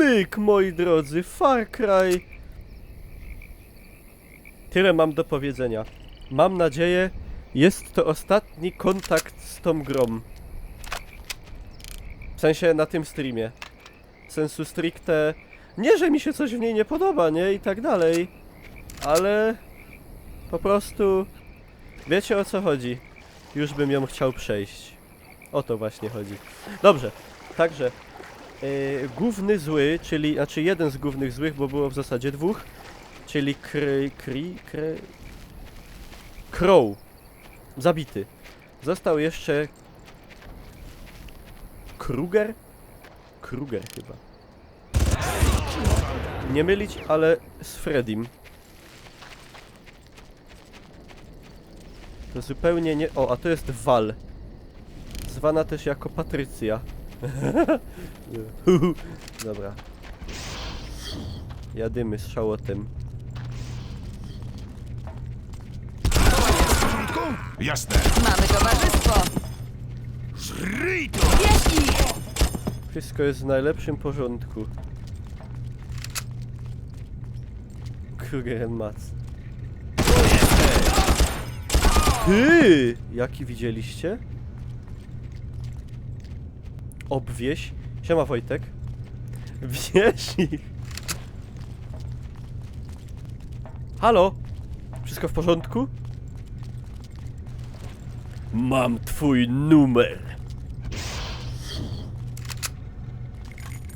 pyk, moi drodzy, Far Cry. Tyle mam do powiedzenia. Mam nadzieję, jest to ostatni kontakt z tą grą. W sensie na tym streamie. Sensu stricte... Nie, że mi się coś w niej nie podoba, nie? I tak dalej. Ale... Po prostu... Wiecie o co chodzi. Już bym ją chciał przejść. O to właśnie chodzi. Dobrze. Także... główny zły, czyli... Znaczy jeden z głównych złych, bo było w zasadzie dwóch. Czyli Crow. Zabity. Został jeszcze... Kruger? Kruger chyba. Nie mylić, ale z Freddym. To zupełnie nie... O, a to jest Val. Zwana też jako Patrycja. Dobra. Jadymy z szałotem. Jasne. Mamy towarzystwo! Żryj to! Bierz ich! Wszystko jest w najlepszym porządku. Kruger and Mats. Ty! Jaki widzieliście? Obwieś. Siema Wojtek. Wieś ich. Halo? Wszystko w porządku? Mam twój numer.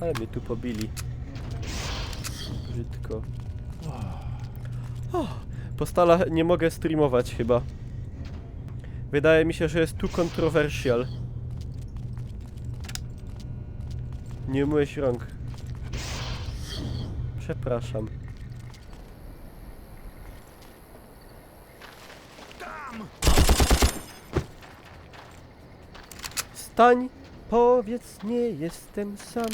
Ale mnie tu pobili. Brzydko. Po Stala nie mogę streamować chyba. Wydaje mi się, że jest tu kontroversial. Nie umyłeś rąk. Przepraszam. Stań, powiedz, nie jestem sam.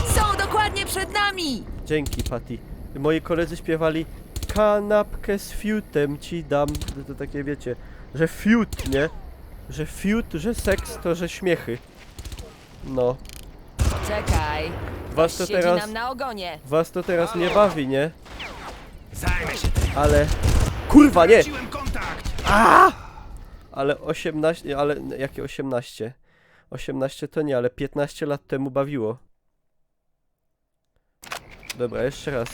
Są dokładnie przed nami! Dzięki, Patty. Moi koledzy śpiewali kanapkę z fiutem ci dam. To takie wiecie, że fiut, nie? Że fiut, że seks to, że śmiechy. No. Czekaj, Was to siedzi teraz... nam na ogonie. Was to teraz nie bawi, nie? Zajmę się tym. Ale... Kurwa, nie! Straciłem kontakt. Ale 18... Ale jakie 18? 18 to nie, ale 15 lat temu bawiło. Dobra, jeszcze raz.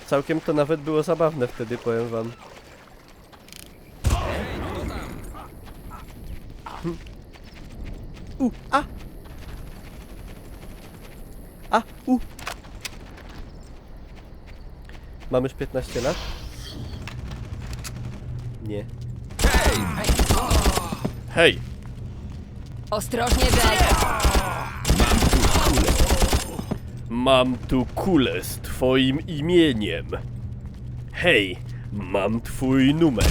Całkiem to nawet było zabawne wtedy, powiem wam. A! A! Mam już 15 lat? Nie. Hej! Ostrożnie, Jack! Mam tu kulę z twoim imieniem. Hej, mam twój numer.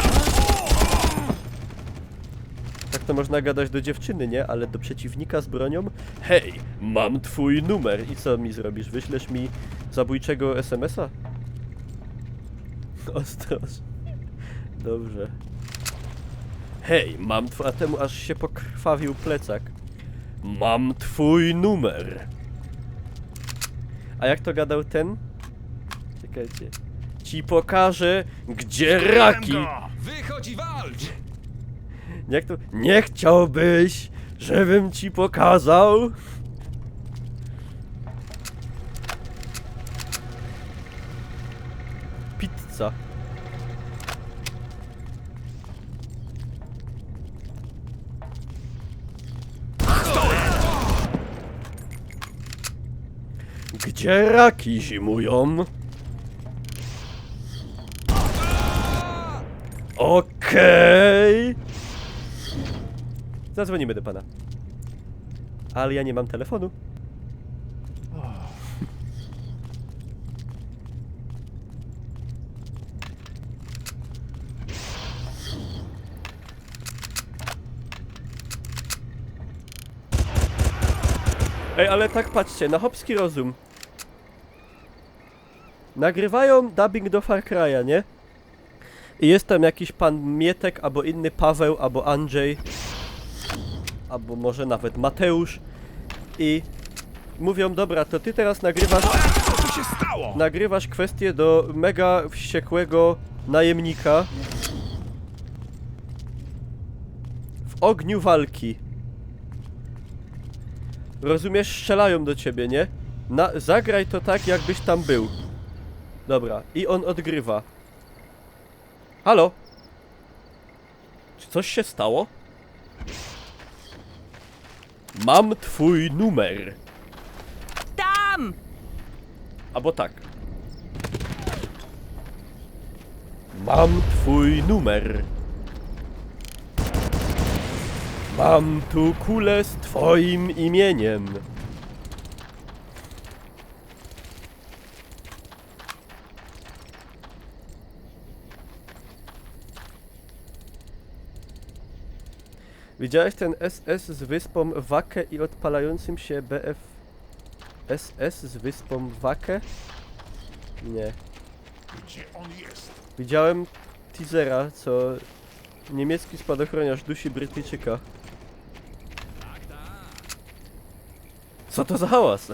Tak to można gadać do dziewczyny, nie? Ale do przeciwnika z bronią? Hej, mam twój numer. I co mi zrobisz? Wyślesz mi zabójczego SMS-a? Ostrożnie. Dobrze. Hej, mam twój... A temu aż się pokrwawił plecak. Mam twój numer. A jak to gadał ten? Czekajcie. Ci pokażę, gdzie raki! Wychodź i walcz! Jak to? Nie chciałbyś, żebym ci pokazał? Pizza. Gdzie raki zimują? Okej. Zadzwonimy do pana. Ale ja nie mam telefonu. Ej, ale tak patrzcie, na chłopski rozum. Nagrywają dubbing do Far Cry'a, nie? I jest tam jakiś pan Mietek, albo inny Paweł, albo Andrzej, albo może nawet Mateusz. I mówią, dobra, to ty teraz nagrywasz, Co tu się stało? nagrywasz kwestię do mega wściekłego najemnika w ogniu walki. Rozumiesz? Strzelają do ciebie, nie? Zagraj to tak, jakbyś tam był. Dobra, i on odgrywa. Halo? Czy coś się stało? Mam twój numer. Tam! Albo tak. Mam twój numer. Mam tu kulę z twoim imieniem. Widziałeś ten SS z wyspą Wakę i odpalającym się BF... SS z wyspą Wakę? Nie. Gdzie on jest? Widziałem teasera, co niemiecki spadochroniarz dusi Brytyjczyka. Co to za hałas?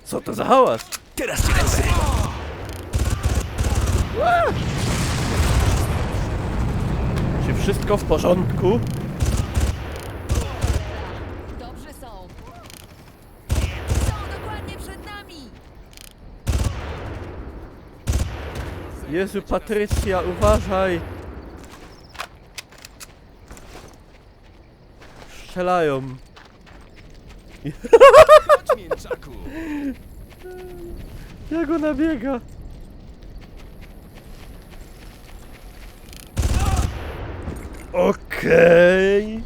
Co to za hałas? Teraz cię kręcę. Czy wszystko w porządku? Dobrzy są. Są dokładnie przed nami. Jezu, Patrycja, uważaj! Strzelają. Chodź, mięczaku. Jak ona biega? Okej.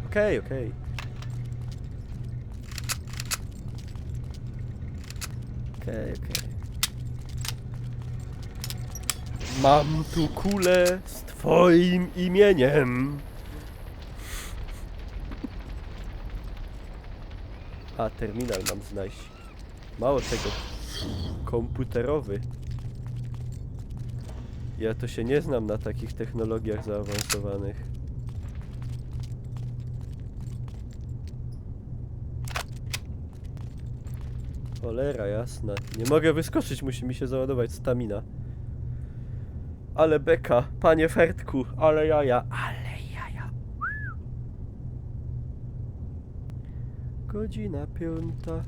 Okej. Okej, okej. Mam tu kulę z twoim imieniem. A, terminal mam znaleźć. Mało tego. Komputerowy. Ja to się nie znam na takich technologiach zaawansowanych. Cholera jasna. Nie mogę wyskoczyć, musi mi się załadować stamina. Ale beka, panie Fertku, ale jaja, ale jaja. Godzina 5:30.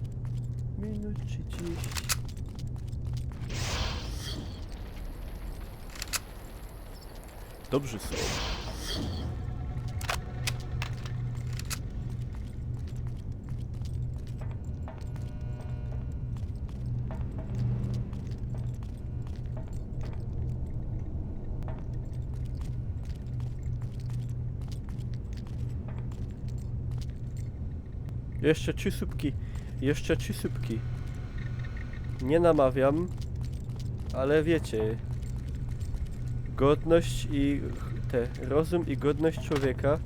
Dobrzy są. Jeszcze 3 słupki. Jeszcze 3 słupki. Nie namawiam, ale wiecie, godność i rozum i godność człowieka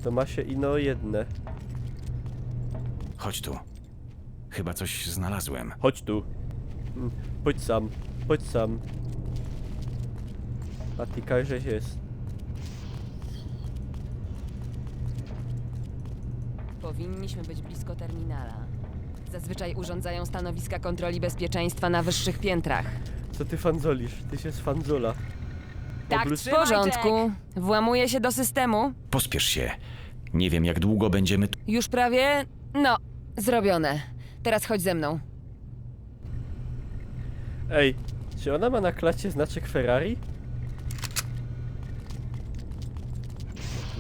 to ma się ino jedne. Chodź tu. Chyba coś znalazłem. Chodź tu. Chodź sam. Chodź sam. A ty każeś jest. Powinniśmy być blisko terminala. Zazwyczaj urządzają stanowiska kontroli bezpieczeństwa na wyższych piętrach. Co ty fanzolisz? Ty się z fanzola. Tak, Obluz- w porządku. Włamuję się do systemu. Pospiesz się. Nie wiem, jak długo będziemy tu. Już prawie... No, zrobione. Teraz chodź ze mną. Ej, czy ona ma na klacie znaczek Ferrari?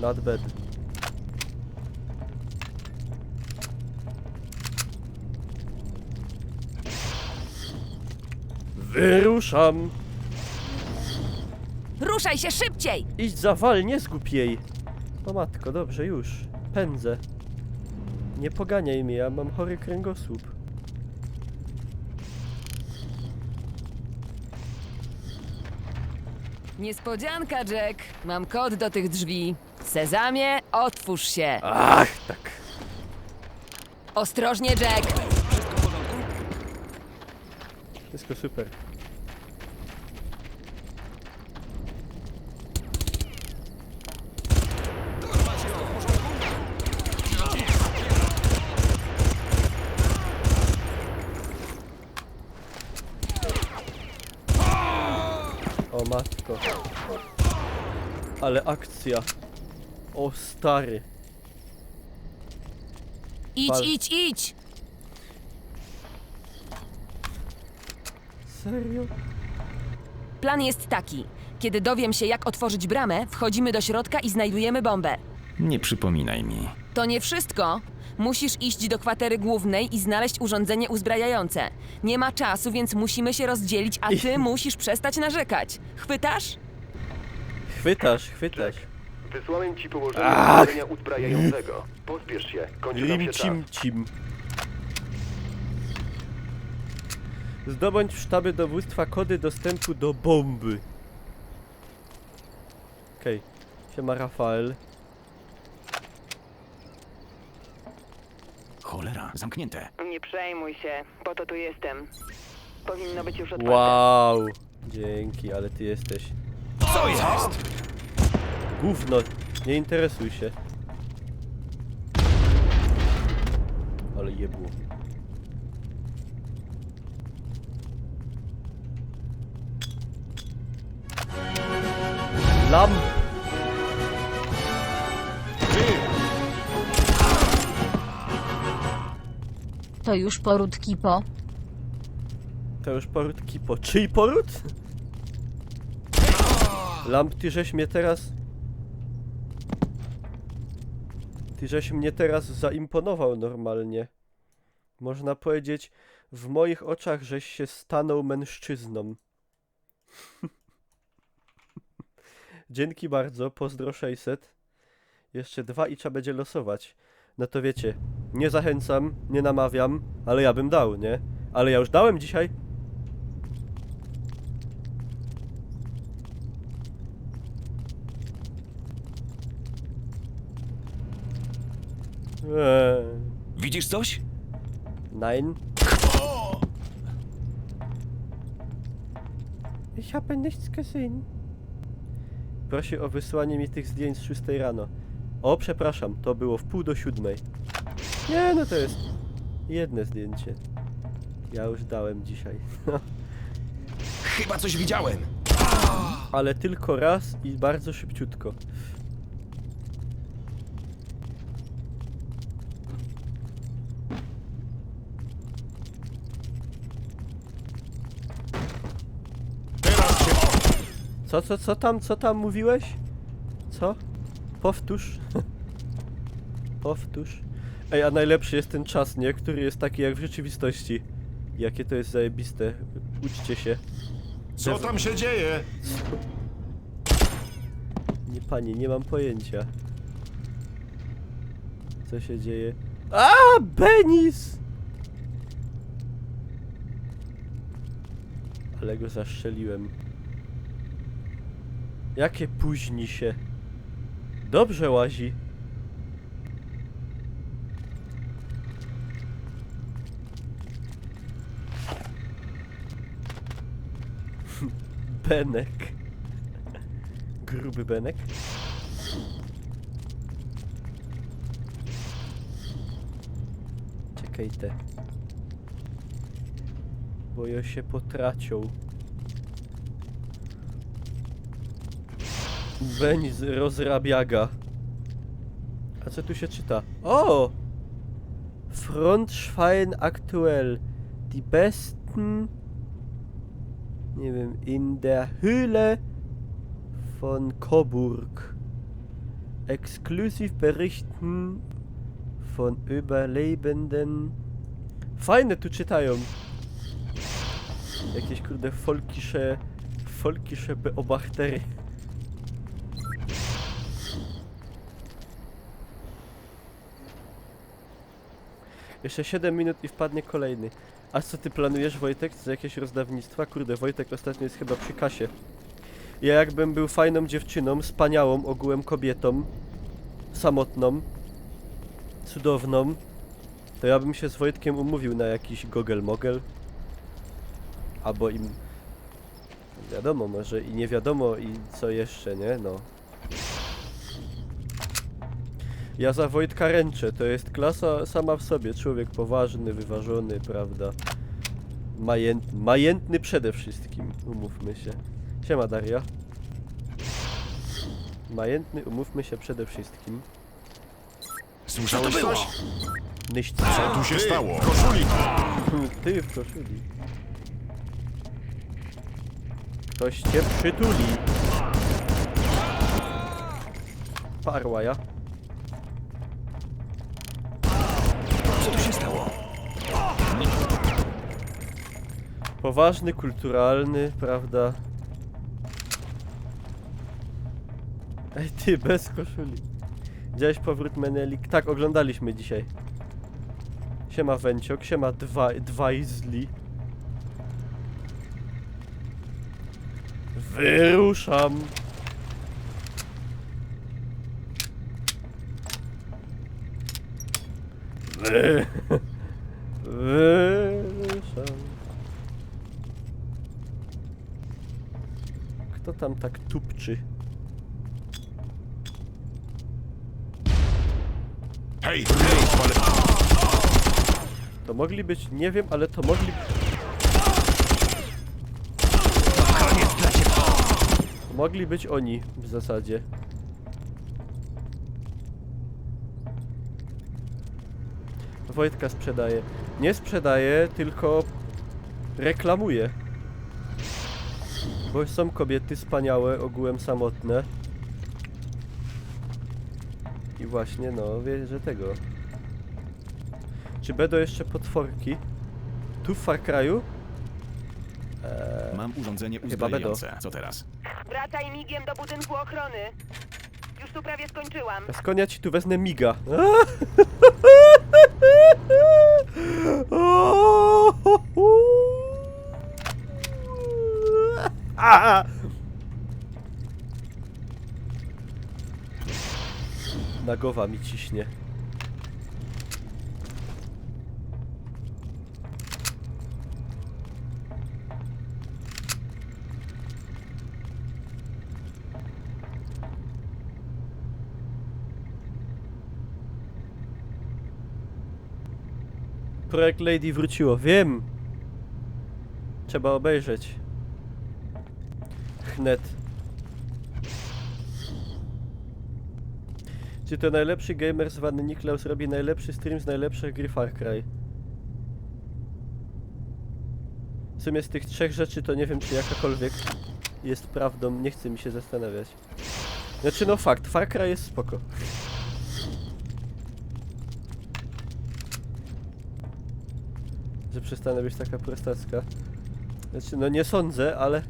Not bad. Wyruszam! Ruszaj się szybciej! Idź za wal, nie zgub jej! O matko, dobrze, już. Pędzę. Nie poganiaj mnie, ja mam chory kręgosłup. Niespodzianka, Jack. Mam kod do tych drzwi. Sezamie, otwórz się. Ach, tak. Ostrożnie, Jack. Wszystko w porządku. Wszystko super. O matko. Ale akcja. O stary. Idź, Pal. idź, idź! Serio? Plan jest taki. Kiedy dowiem się, jak otworzyć bramę, wchodzimy do środka i znajdujemy bombę. Nie przypominaj mi. To nie wszystko. Musisz iść do kwatery głównej i znaleźć urządzenie uzbrajające. Nie ma czasu, więc musimy się rozdzielić, a ty musisz przestać narzekać. Chwytasz? Chwytasz, chwytasz. Wysłałem ci położenie Ach! urządzenia uzbrajającego. Pospiesz się, kończy nam się Lim czas. cim cim. Zdobądź w sztabie dowództwa kody dostępu do bomby. Okej. Siema Rafael. Cholera, zamknięte. Nie przejmuj się, po to tu jestem. Powinno być już otwarte. Wow. Dzięki, ale ty jesteś Co jest? gówno. Nie interesuj się. Ale jebło. Lamp. To już poród Kipo. To już poród Kipo. Czyj poród? Lamp, ty żeś mnie teraz... Ty żeś mnie teraz zaimponował normalnie. Można powiedzieć, w moich oczach żeś się stanął mężczyzną. Dzięki bardzo, pozdro 600. Jeszcze 2 i trzeba będzie losować. No to wiecie, nie zachęcam, nie namawiam, ale ja bym dał, nie? Ale ja już dałem dzisiaj. Widzisz coś? Nein. Ich habe nichts gesehen. Prosi o wysłanie mi tych zdjęć z 6 rano. O, przepraszam, to było w 6:30. Nie, no to jest jedno zdjęcie. Ja już dałem dzisiaj. Chyba coś widziałem. Ale tylko raz i bardzo szybciutko. Co tam mówiłeś? Co? Powtórz. Powtórz. Ej, a najlepszy jest ten czas, nie? Który jest taki jak w rzeczywistości. Jakie to jest zajebiste. Uczcie się. Co tam się dzieje? Nie, panie, nie mam pojęcia. Co się dzieje? A, Benis! Ale go zastrzeliłem. Jakie późni się. Dobrze łazi. Benek. Gruby Benek. Czekaj te. Bo ja się potracią. Beniz rozrabiaga. A co tu się czyta? O! Frontschwein aktuell. Die besten... Nie wiem, in der Höhle von Coburg. Exklusiv berichten von Überlebenden. Fajne tu czytają. Jakieś kurde folkische beobachtery. Jeszcze 7 minut i wpadnie kolejny. A co ty planujesz, Wojtek? Co jakieś rozdawnictwa? Kurde, Wojtek ostatnio jest chyba przy kasie. Ja jakbym był fajną dziewczyną, wspaniałą ogółem kobietą, samotną, cudowną, to ja bym się z Wojtkiem umówił na jakiś gogel-mogel. Albo im... Wiadomo, może i nie wiadomo i co jeszcze, nie? No. Ja za Wojtka ręczę, to jest klasa sama w sobie, człowiek poważny, wyważony, prawda? Majętny przede wszystkim, umówmy się. Siema Daria. Majętny, umówmy się przede wszystkim. Słyszałeś coś? Nyść. Co tu się stało? Koszuli! Ty w koszuli. Ktoś cię przytuli. Parła ja. Co tu się stało? Poważny, kulturalny, prawda? Ej ty, bez koszuli. Widziałeś powrót Menelik? Tak, oglądaliśmy dzisiaj. Siema Węciok, siema Dwajzli. Wyruszam. Wyruszam. Kto tam tak tupczy? Hej! To mogli być, nie wiem, ale to mogli... Mogli być oni w zasadzie. Wojtka sprzedaje. Nie sprzedaje, tylko reklamuje. Bo są kobiety wspaniałe, ogółem samotne. I właśnie, no, wie, że tego. Czy będą jeszcze potworki? Tu w Far Cry'u? Mam urządzenie Chyba będą. uzbrajające. Co teraz? Wracaj migiem do budynku ochrony. Już tu prawie skończyłam. A skąd ja ci tu wezmę miga? Nagowa mi ciśnie. Projekt Lady wróciło, wiem! Trzeba obejrzeć. Chnet. Czy to najlepszy gamer zwany Niklaus robi najlepszy stream z najlepszych gry Far Cry? W sumie z tych trzech rzeczy to nie wiem, czy jakakolwiek jest prawdą, nie chce mi się zastanawiać. Znaczy no fakt, Far Cry jest spoko. Że przestanę być taka prostacka. Znaczy no nie sądzę, ale...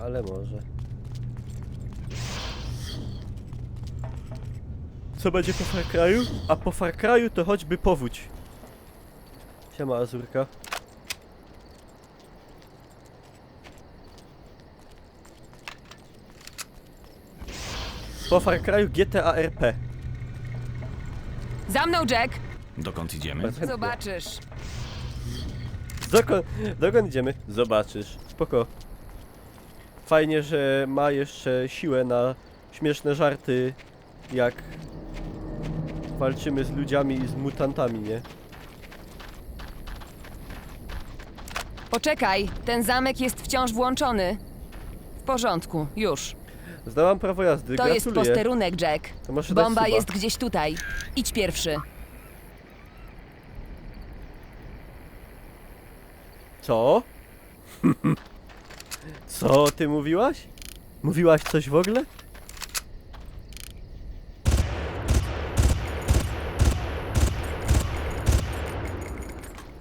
Ale może. Co będzie po Far Cry'u? A po Far Cry'u to choćby powódź. Siema Azurka. Po Far Cry'u GTA RP. Za mną, Jack! Dokąd idziemy? Bardzo chętnie. Zobaczysz. Dokąd idziemy? Zobaczysz. Spoko. Fajnie, że ma jeszcze siłę na śmieszne żarty, jak walczymy z ludziami i z mutantami, nie? Poczekaj, ten zamek jest wciąż włączony. W porządku, już. Zdałam prawo jazdy, To jest gratuluję. posterunek, Jack. To może dać Bomba suba. jest gdzieś tutaj. Idź pierwszy. Co? Co ty mówiłaś? Mówiłaś coś w ogóle?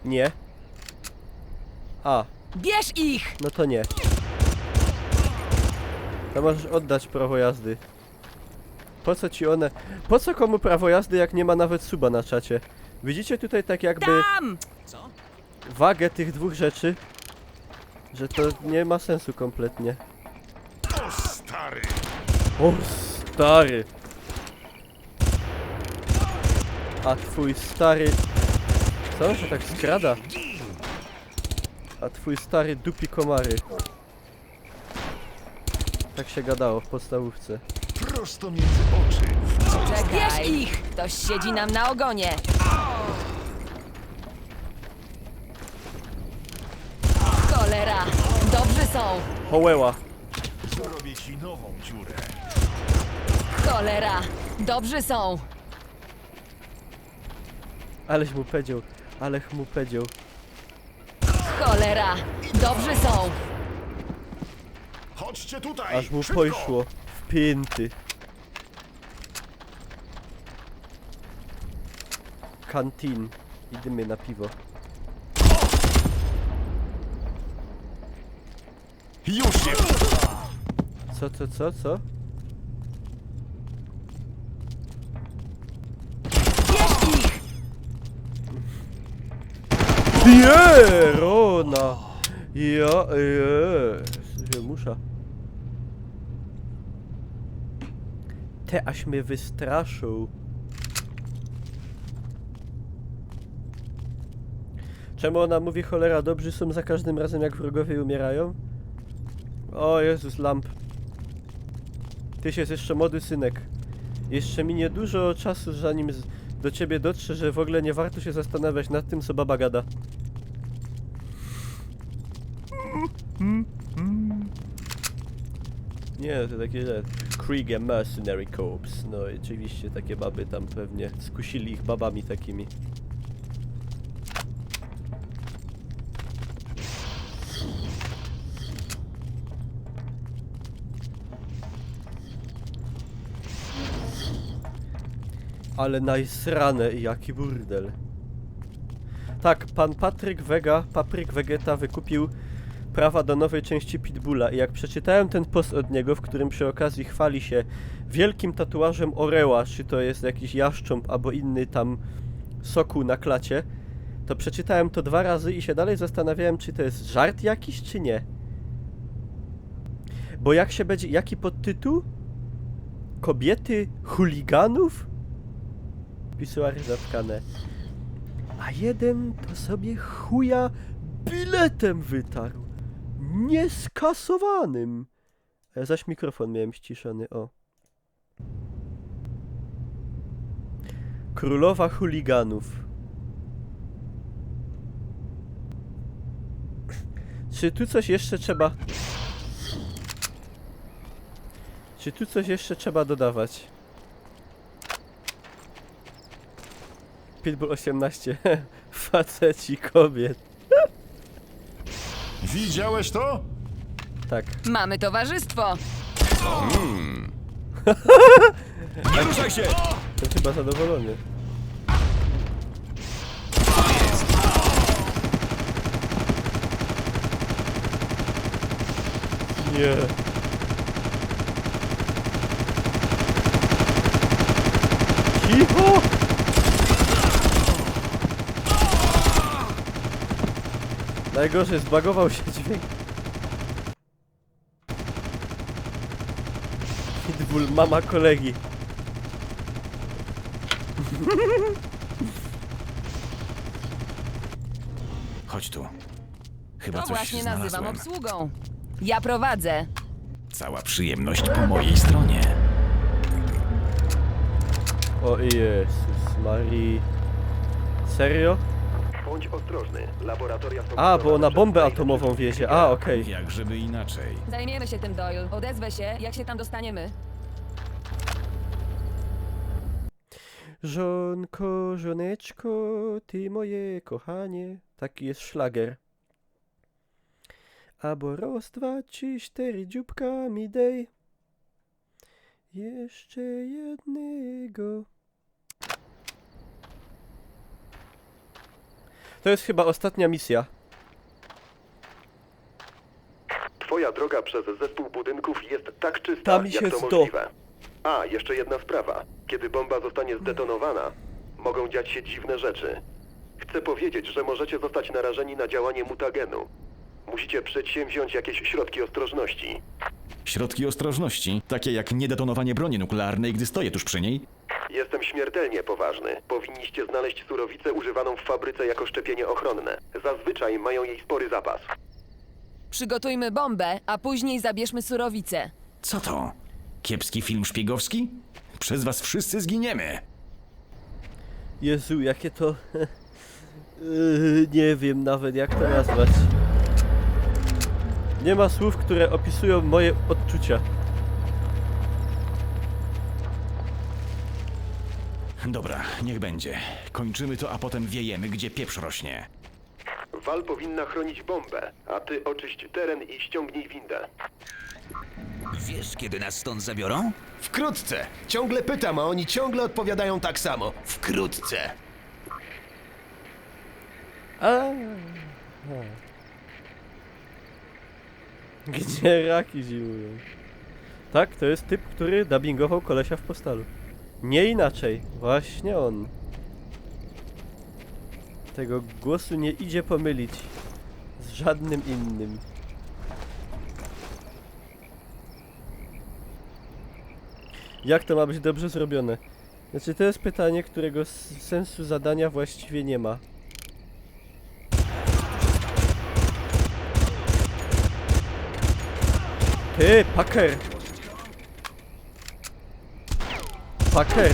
Nie. A, Bierz ich! no to nie. To możesz oddać prawo jazdy. Po co ci one... Po co komu prawo jazdy, jak nie ma nawet suba na czacie? Widzicie tutaj tak jakby Tam! wagę tych dwóch rzeczy? Że to nie ma sensu kompletnie. Stary! O, stary! A twój stary... Co on się tak skrada? A twój stary dupi komary. Tak się gadało w podstawówce. Prosto między oczy. Bierz Czekaj. ich! Ktoś siedzi nam na ogonie. Cholera! Dobrzy są! Hołeła. Zrobię ci nową dziurę. Cholera! Dobrzy są! Aleś mu powiedział. Alech mu powiedział. Cholera! Dobrzy są! Chodźcie tutaj! Aż mu szybko! poszło. W pięty. Kantin. Idziemy na piwo. Już nie! Co? Bierz ich! Pierona! Ja, musza. Te aż mnie wystraszył. Czemu ona mówi cholera dobrzy są za każdym razem jak wrogowie umierają? O Jezus, lamp. Tyś jest jeszcze młody synek. Jeszcze minie dużo czasu zanim do ciebie dotrze, że w ogóle nie warto się zastanawiać nad tym co baba gada. Nie, to takie, że Krieg Mercenary Corps. No i oczywiście takie baby tam pewnie skusili ich babami takimi. Ale najsrane i jaki burdel. Tak, pan Papryk Vegeta wykupił prawa do nowej części Pitbulla i jak przeczytałem ten post od niego, w którym przy okazji chwali się wielkim tatuażem Oreła, czy to jest jakiś jaszcząb albo inny tam soku na klacie, to przeczytałem to 2 razy i się dalej zastanawiałem, czy to jest żart jakiś, czy nie. Bo jak się będzie, jaki podtytuł? Kobiety chuliganów? Pisuary zatkane. A jeden to sobie chuja biletem wytarł. Nieskasowanym. A ja zaś mikrofon miałem ściszony, o. Królowa chuliganów. Czy tu coś jeszcze trzeba... Czy tu coś jeszcze trzeba dodawać? Pitbull 18. Faceci kobiet. Widziałeś to? Tak. Mamy towarzystwo! Ruszaj się! Ten chyba zadowolony. Nie. Cicho! Najgorzej, zbagował się dźwięk. Pitbull, mama kolegi. Chodź tu. Chyba To coś właśnie nazywam znalazłem. obsługą. Ja prowadzę. Cała przyjemność po mojej stronie. O Jezus Marii. Serio? Bądź ostrożny. Laboratoria są A, bo ona budowane bombę przez atomową wiezie. A, okej. Jak żeby inaczej. Zajmiemy się tym, Doyle. Odezwę się, jak się tam dostaniemy. Żonko, żoneczko, ty moje kochanie. Taki jest szlagier. Albo raz, 2, 3, 4 dzióbka mi dej. Jeszcze jednego. To jest chyba ostatnia misja. Twoja droga przez zespół budynków jest tak czysta, Tam się jak to zdo. możliwe. A, jeszcze jedna sprawa. Kiedy bomba zostanie zdetonowana, mogą dziać się dziwne rzeczy. Chcę powiedzieć, że możecie zostać narażeni na działanie mutagenu. Musicie przedsięwziąć jakieś środki ostrożności. Środki ostrożności, takie jak niedetonowanie broni nuklearnej, gdy stoję tuż przy niej. Jestem śmiertelnie poważny. Powinniście znaleźć surowicę używaną w fabryce jako szczepienie ochronne. Zazwyczaj mają jej spory zapas. Przygotujmy bombę, a później zabierzmy surowicę. Co to? Kiepski film szpiegowski? Przez was wszyscy zginiemy. Jezu, jakie to... nie wiem nawet jak to nazwać. Nie ma słów, które opisują moje odczucia. Dobra, niech będzie. Kończymy to, a potem wiejemy, gdzie pieprz rośnie. Wal powinna chronić bombę, a ty oczyść teren i ściągnij windę. Wiesz, kiedy nas stąd zabiorą? Wkrótce. Ciągle pytam, a oni ciągle odpowiadają tak samo. Wkrótce. Gdzie raki zimują? Tak, to jest typ, który dubbingował kolesia w Postalu. Nie inaczej. Właśnie on. Tego głosu nie idzie pomylić z żadnym innym. Jak to ma być dobrze zrobione? Znaczy, to jest pytanie, którego sensu zadania właściwie nie ma. Ty, Packer! Packer!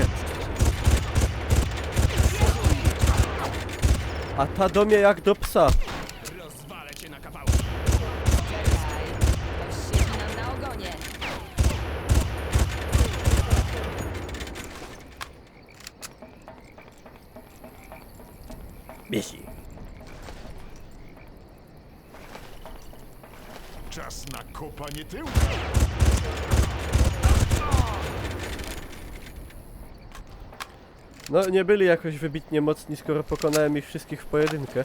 A ta do mnie jak do psa. Ktoś siedzi nam na ogonie. Biesi. Czas na kopanie tyłka. No, nie byli jakoś wybitnie mocni, skoro pokonałem ich wszystkich w pojedynkę.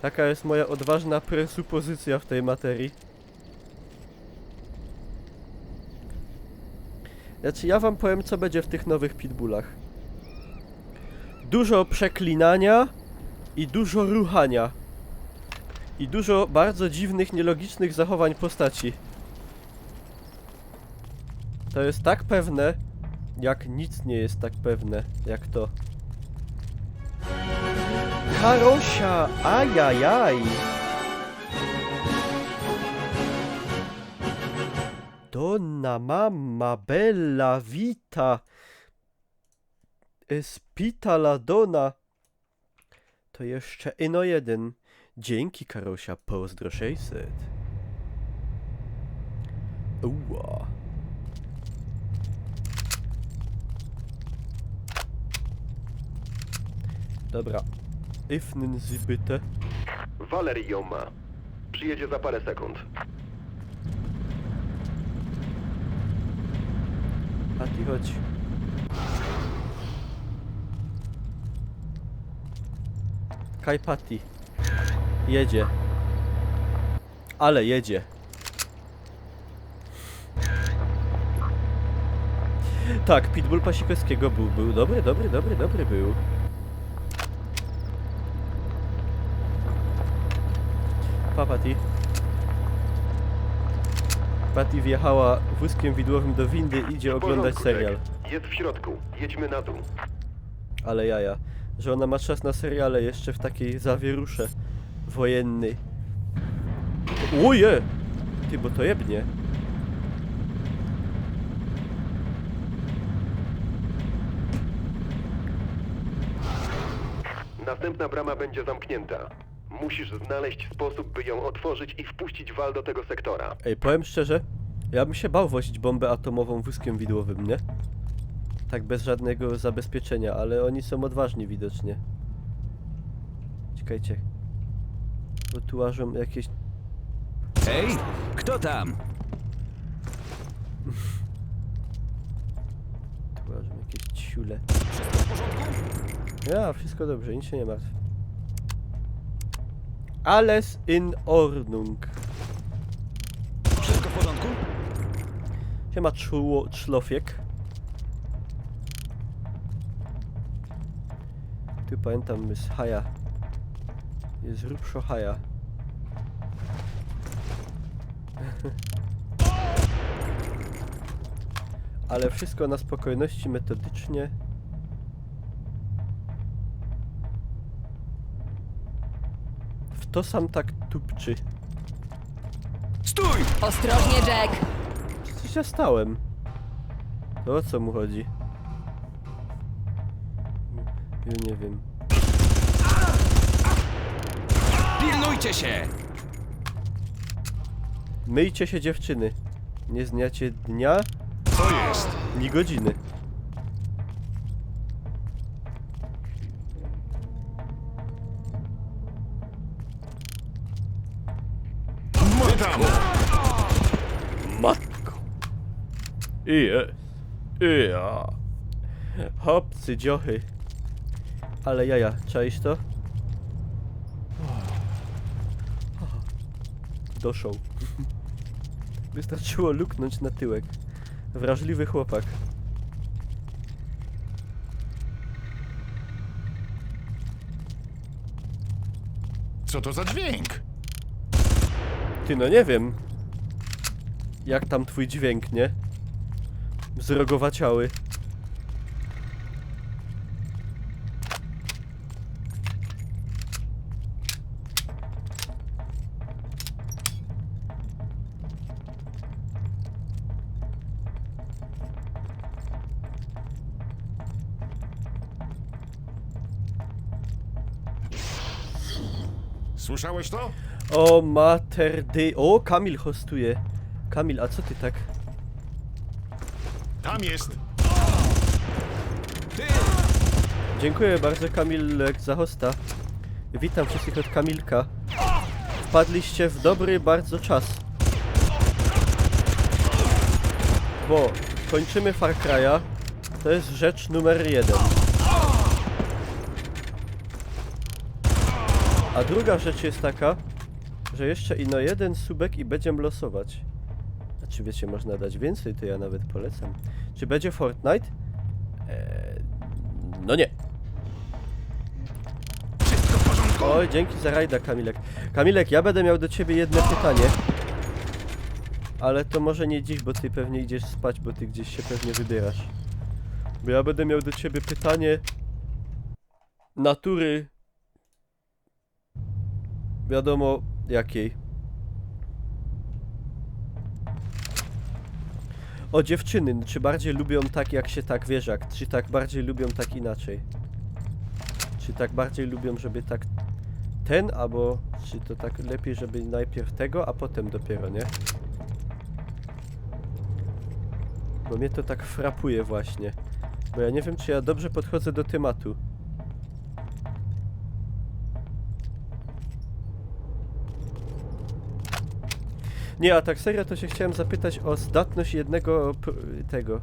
Taka jest moja odważna presupozycja w tej materii. Znaczy, ja wam powiem, co będzie w tych nowych Pitbullach. Dużo przeklinania i dużo ruchania. I dużo bardzo dziwnych, nielogicznych zachowań postaci. To jest tak pewne, jak nic nie jest tak pewne, jak to. Karosia! Ajajaj! Donna mamma bella vita! Espita la donna! To jeszcze ino jeden. Dzięki, Karosia, pozdro 600. Uła. Dobra. Öffnen Sie bitte. Valerie ją ma. Przyjedzie za parę sekund. Patty, chodź. Kaj Patty. Jedzie. Ale jedzie. Tak, Pitbull Pasikowskiego był dobry był. Pa, Patty. Patty wjechała wózkiem widłowym do windy i idzie W oglądać porządku, serial. Jack. Jest w środku. Jedźmy na dół. Ale jaja, że ona ma czas na seriale jeszcze w takiej zawierusze wojennej. Oje! Ty, bo to jebnie. Następna brama będzie zamknięta. Musisz znaleźć sposób, by ją otworzyć i wpuścić Wal do tego sektora. Ej, powiem szczerze, ja bym się bał wozić bombę atomową wózkiem widłowym, nie? Tak bez żadnego zabezpieczenia, ale oni są odważni widocznie. Czekajcie. Bo tu łażą jakieś... Hej, kto tam? Tu łażą jakieś ciule. Ja, wszystko dobrze, nic się nie martw. Alles in Ordnung. Wszystko w porządku? Siema człowiek. Tu pamiętam, jest haja. Jest rubszo haja. Ale wszystko na spokojności, metodycznie. W to sam tak tupczy. Stój! Ostrożnie, Jack! Przecież ja stałem. To o co mu chodzi? Ja nie wiem. Pilnujcie się! Myjcie się, dziewczyny. Nie zniacie dnia, Co jest? ni godziny. Pytam! Matko. Ja. Hopcy, dziochy. Ale jaja, czaisz to? Doszł. Wystarczyło luknąć na tyłek. Wrażliwy chłopak. Co to za dźwięk? Ty, no nie wiem. Jak tam twój dźwięk, nie? Zrogowaciały. Słyszałeś to? O, mater dy... O, Kamil hostuje. Kamil, a co ty tak? Tam jest! Dziękuję bardzo, Kamilek, za hosta. Witam wszystkich od Kamilka. Wpadliście w dobry bardzo czas. Bo kończymy Far Cry'a. To jest rzecz numer 1. A druga rzecz jest taka, że jeszcze ino jeden subek i będziemy losować. A czy wiecie, można dać więcej, to ja nawet polecam. Czy będzie Fortnite? No nie. Oj, dzięki za rajda, Kamilek. Kamilek, ja będę miał do ciebie jedno pytanie. Ale to może nie dziś, bo ty pewnie idziesz spać, bo ty gdzieś się pewnie wybierasz. Bo ja będę miał do ciebie pytanie natury wiadomo jakiej. O dziewczyny, czy bardziej lubią tak jak się tak wieżak, czy tak bardziej lubią tak inaczej? Czy tak bardziej lubią, żeby tak ten, albo czy to tak lepiej, żeby najpierw tego, a potem dopiero, nie? Bo mnie to tak frapuje właśnie. Bo ja nie wiem, czy ja dobrze podchodzę do tematu. Nie, a tak serio to się chciałem zapytać o zdatność jednego tego.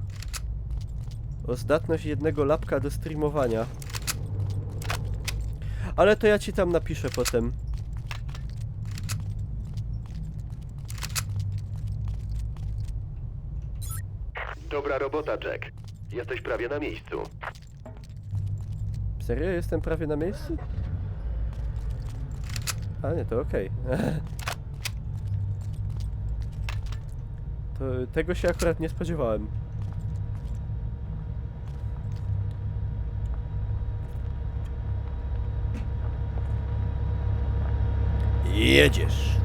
O zdatność jednego lapka do streamowania. Ale to ja ci tam napiszę potem. Dobra robota, Jack. Jesteś prawie na miejscu. Serio? Jestem prawie na miejscu? A nie, to okej. To tego się akurat nie spodziewałem. Jedziesz.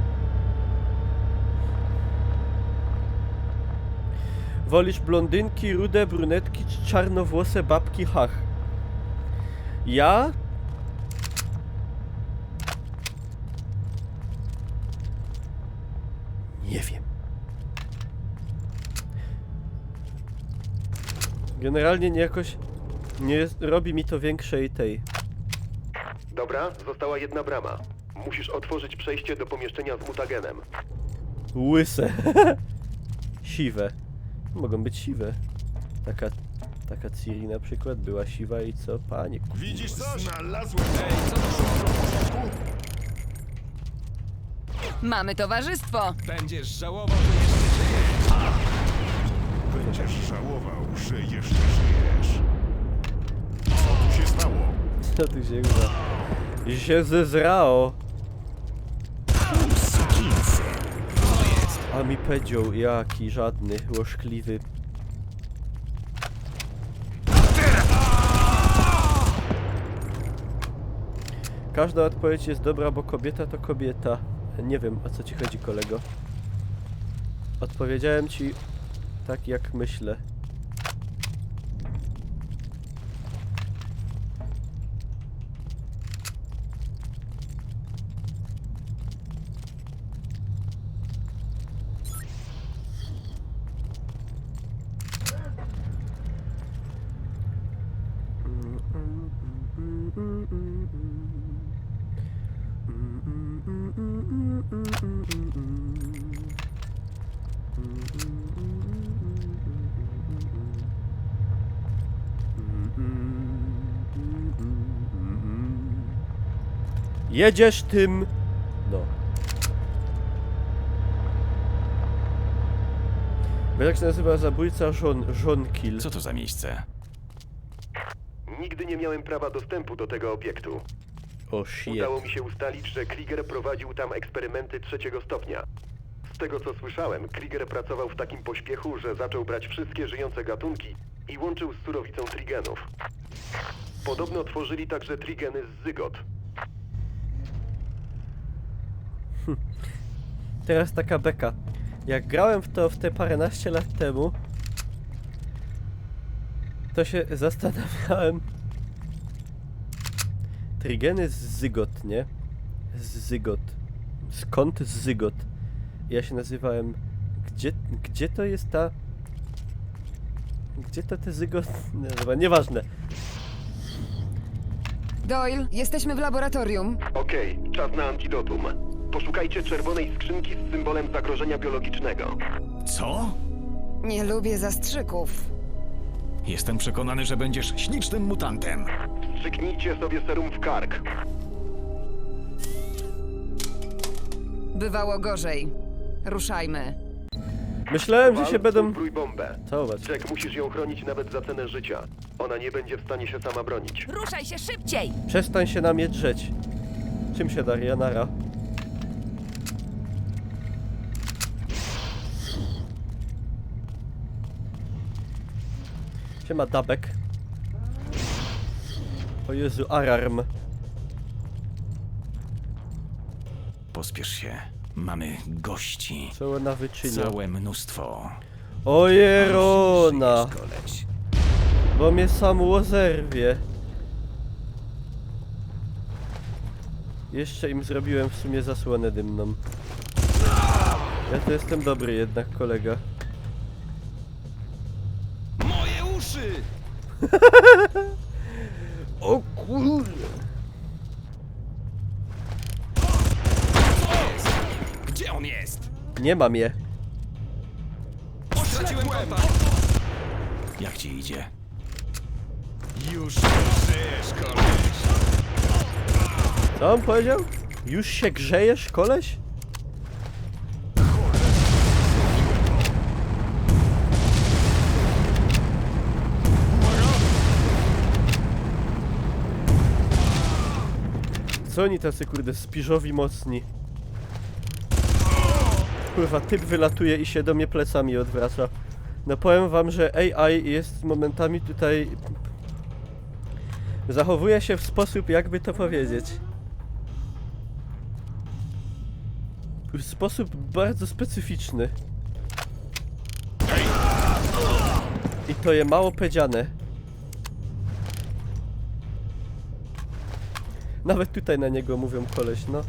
Wolisz blondynki, rude, brunetki czy czarnowłose babki? Hach. Ja? Nie wiem. Generalnie jakoś nie robi mi to większej tej. Dobra, została jedna brama. Musisz otworzyć przejście do pomieszczenia z mutagenem. Łyse. Siwe. Mogą być siwe. Taka Ciri na przykład była siwa i co? Panie kurwa. Widzisz coś? Znalazłem! Mamy towarzystwo! Będziesz żałował, że jeszcze żyjesz. Będziesz żałował, że jeszcze żyjesz. Co tu się stało? Co tu się chyba? Się zezrało. A mi powiedział, jaki żadny, łoszkliwy. Każda odpowiedź jest dobra, bo kobieta to kobieta. Nie wiem, o co ci chodzi, kolego. Odpowiedziałem ci tak, jak myślę. Jedziesz tym... No. Wiesz, jak się nazywa zabójca żon kill? Co to za miejsce? Nigdy nie miałem prawa dostępu do tego obiektu. O shit. Udało mi się ustalić, że Krieger prowadził tam eksperymenty 3. stopnia. Z tego co słyszałem, Krieger pracował w takim pośpiechu, że zaczął brać wszystkie żyjące gatunki i łączył z surowicą trigenów. Podobno tworzyli także trigeny z zygot. Teraz taka beka. Jak grałem w to te paręnaście lat temu, to się zastanawiałem. Trigeny z zygot, nie? Z zygot. Skąd z zygot? Ja się nazywałem... Gdzie to jest ta... Gdzie to te zygot... No, dobra, nieważne. Doyle, jesteśmy w laboratorium. Okej, czas na antidotum. Poszukajcie czerwonej skrzynki z symbolem zagrożenia biologicznego. Co? Nie lubię zastrzyków. Jestem przekonany, że będziesz ślicznym mutantem. Wstrzyknijcie sobie serum w kark. Bywało gorzej. Ruszajmy. Myślałem, że Wal, się będą... uzbrój bombę. Całować. Jack, musisz ją chronić nawet za cenę życia. Ona nie będzie w stanie się sama bronić. Ruszaj się szybciej! Przestań się na mnie drzeć. Czym się Daria? Nara. Siema Dabek. O Jezu, alarm. Pospiesz się. Mamy gości. Co ona wyczynia? Całe mnóstwo. O Jerona! Żyjesz, koleś. Bo mnie samo zerwie. Jeszcze im zrobiłem w sumie zasłonę dymną. Ja to jestem dobry jednak, kolega. Moje uszy! O kurde! Gdzie on jest? Nie mam je. Straciłem kopa! Jak ci idzie? Już żyjesz, koleś. Co on powiedział? Już się grzejesz, koleś? Co oni tacy, kurde, spiżowi mocni? Kurwa, typ wylatuje i się do mnie plecami odwraca. No powiem wam, że AI jest momentami tutaj... Zachowuje się w sposób, jakby to powiedzieć. W sposób bardzo specyficzny. I to je mało powiedziane. Nawet tutaj na niego mówią koleś, no.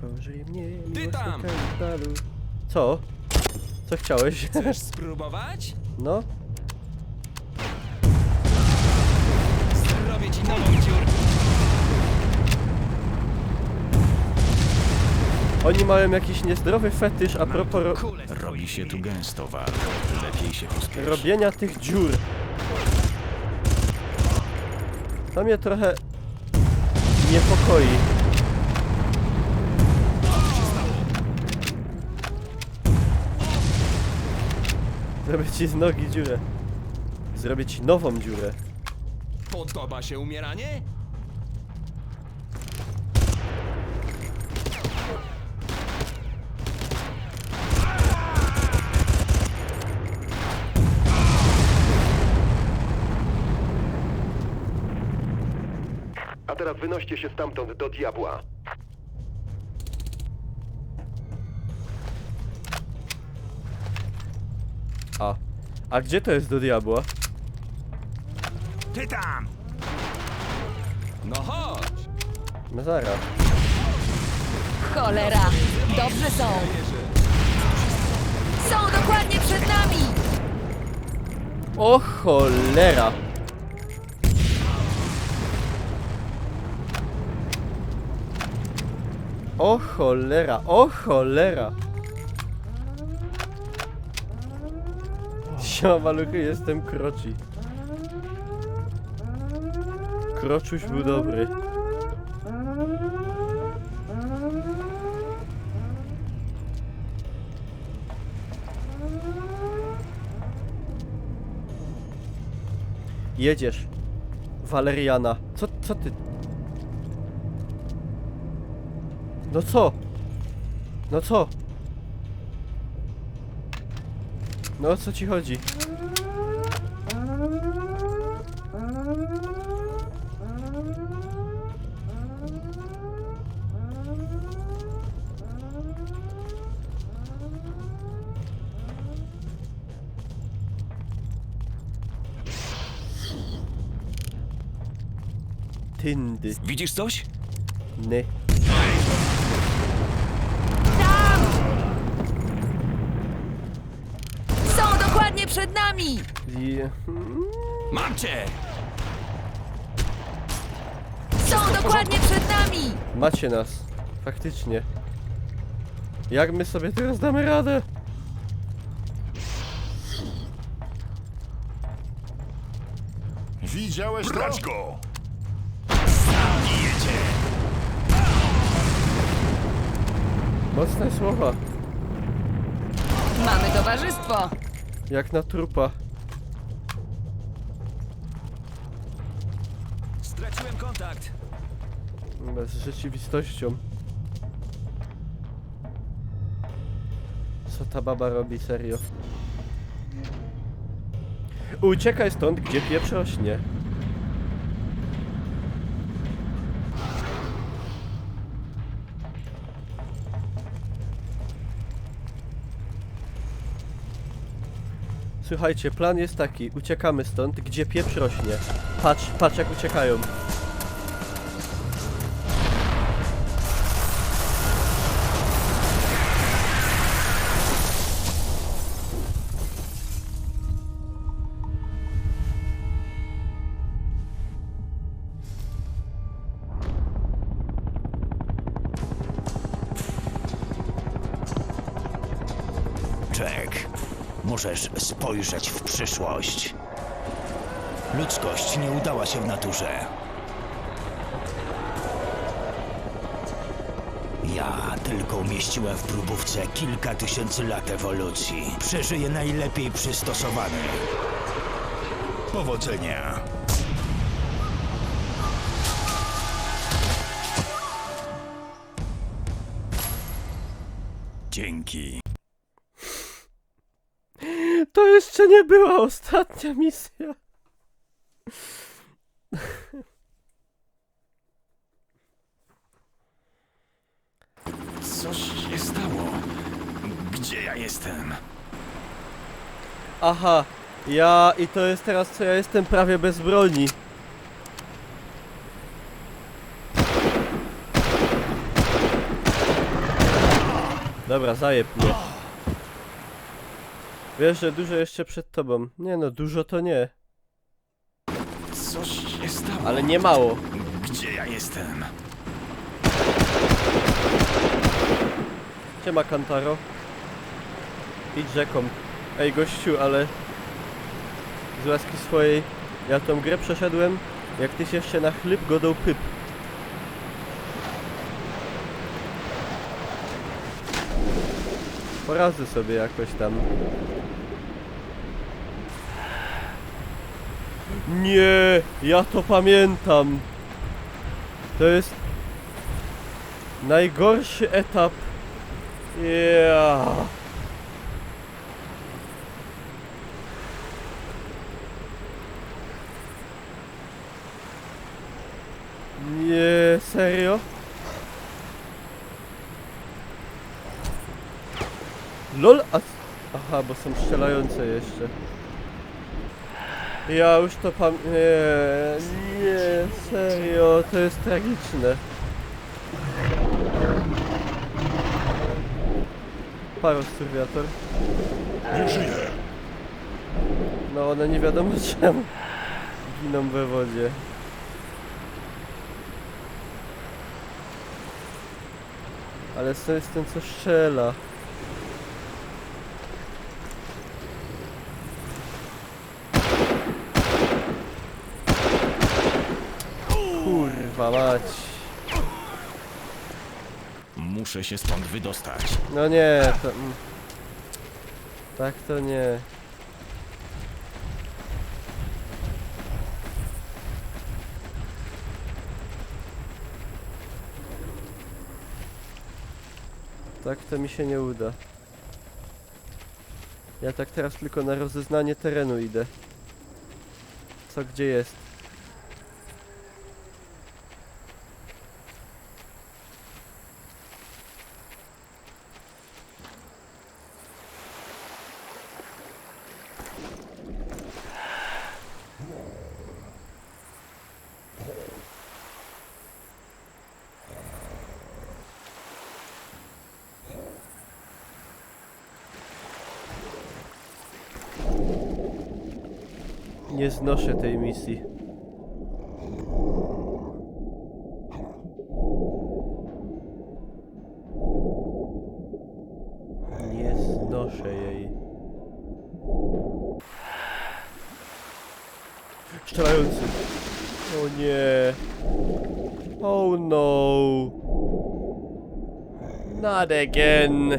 Pożyj mnie, Ty tam! kantalu. Co? Co chciałeś? Chcesz spróbować? No. Zrobię ci nową dziurkę. Oni mają jakiś niezdrowy fetysz a propos Robi się tu gęsto, Wal. Lepiej się pospiesz. robienia tych dziur. To mnie trochę niepokoi. Zrobię ci z nogi dziurę. Zrobię ci nową dziurę. Podoba się umieranie? teraz wynoście się stamtąd do diabła. A gdzie to jest do diabła? Ty tam! No chodź! No zaraz. Cholera! Dobrze są! Są dokładnie przed nami! O cholera! O cholera, o cholera! Siema maluchy, jestem Kroci. Kroczuś był dobry. Jedziesz. Waleriana. Co ty? No co? No co? No o co ci chodzi? Tyndy. Widzisz coś? Nie. Są dokładnie przed nami! I... Mam cię! Są dokładnie przed nami! Macie nas. Faktycznie. Jak my sobie teraz damy radę? Widziałeś to? Brać go! Mocne słowa. Mamy towarzystwo! Jak na trupa. Straciłem kontakt. Z rzeczywistością. Co ta baba robi, serio? Uciekaj stąd, gdzie pieprz rośnie. Słuchajcie, plan jest taki. Uciekamy stąd, gdzie pieprz rośnie. Patrz jak uciekają. Jack, możesz spojrzeć w przyszłość. Ludzkość nie udała się w naturze. Ja tylko umieściłem w próbówce kilka tysięcy lat ewolucji. Przeżyję najlepiej przystosowany. Powodzenia. Dzięki. To jeszcze nie była ostatnia misja. Coś się stało. Gdzie ja jestem? Aha, i to jest teraz co ja jestem prawie bez broni. Dobra, zajeb mnie. Wiesz, że dużo jeszcze przed tobą. Nie no, dużo to nie. Coś się stało. Ale nie mało. Gdzie ja jestem? Siema, Kantaro. Idź rzeką. Ej, gościu, ale... Z łaski swojej... Ja tą grę przeszedłem, jak tyś jeszcze na chleb godą pyp. Poradzę sobie jakoś tam. Nie, ja to pamiętam. To jest najgorszy etap. Ja. Nie, serio? LOL, a... Aha, bo są strzelające jeszcze. Ja już to nie, serio, to jest tragiczne. Parosturwiator. Nie żyje. No one nie wiadomo czemu giną we wodzie. Ale co jest ten, co strzela? Kurwa mać. Muszę się stąd wydostać. No nie, to... Tak to nie. Tak to mi się nie uda. Ja tak teraz tylko na rozeznanie terenu idę. Co gdzie jest. Nie znoszę tej misji. Nie znoszę jej. Strzelający. O nie. Oh no. Not again.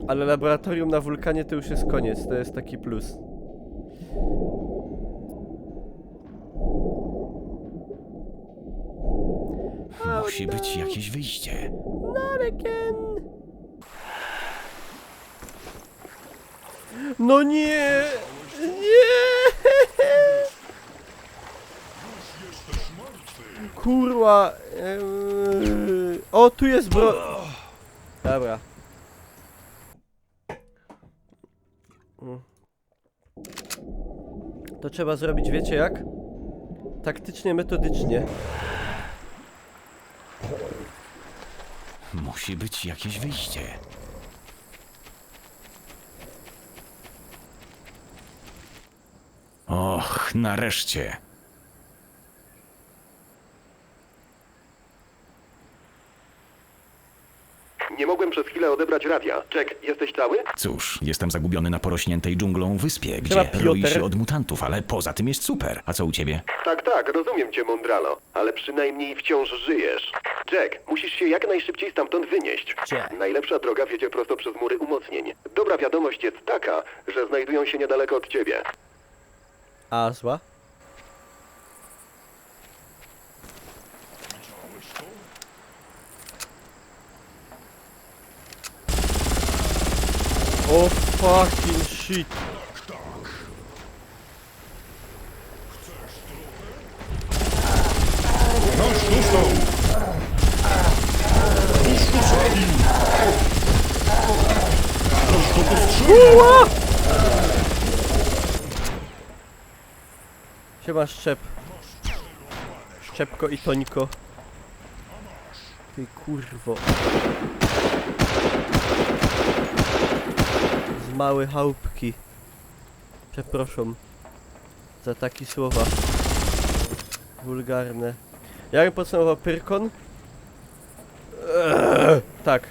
Ale laboratorium na wulkanie to już jest koniec, to jest taki plus. Musi być jakieś wyjście. Not again. No nie! Nie! Kurwa! O, tu jest Dobra. To trzeba zrobić, wiecie jak? Taktycznie, metodycznie. Musi być jakieś wyjście. Och, nareszcie. Nie mogłem przez chwilę odebrać radia. Jack, jesteś cały? Cóż, jestem zagubiony na porośniętej dżunglą wyspie, Siema, gdzie roi Piotr. się od mutantów, ale poza tym jest super. A co u ciebie? Tak, rozumiem cię, Mondralo, ale przynajmniej wciąż żyjesz. Jack, musisz się jak najszybciej stamtąd wynieść. Jack. Najlepsza droga wiedzie prosto przez mury umocnień. Dobra wiadomość jest taka, że znajdują się niedaleko od ciebie. A zła? O fucking shit. Noż tu są. Tuż tu zabił. Ktoś go postrzelił. Siema Szczep. Szczepko i Tońko. Ty kurwo. Z małe chałupki. Przepraszam za takie słowa wulgarne. Ja bym podsumował Pyrkon. Tak.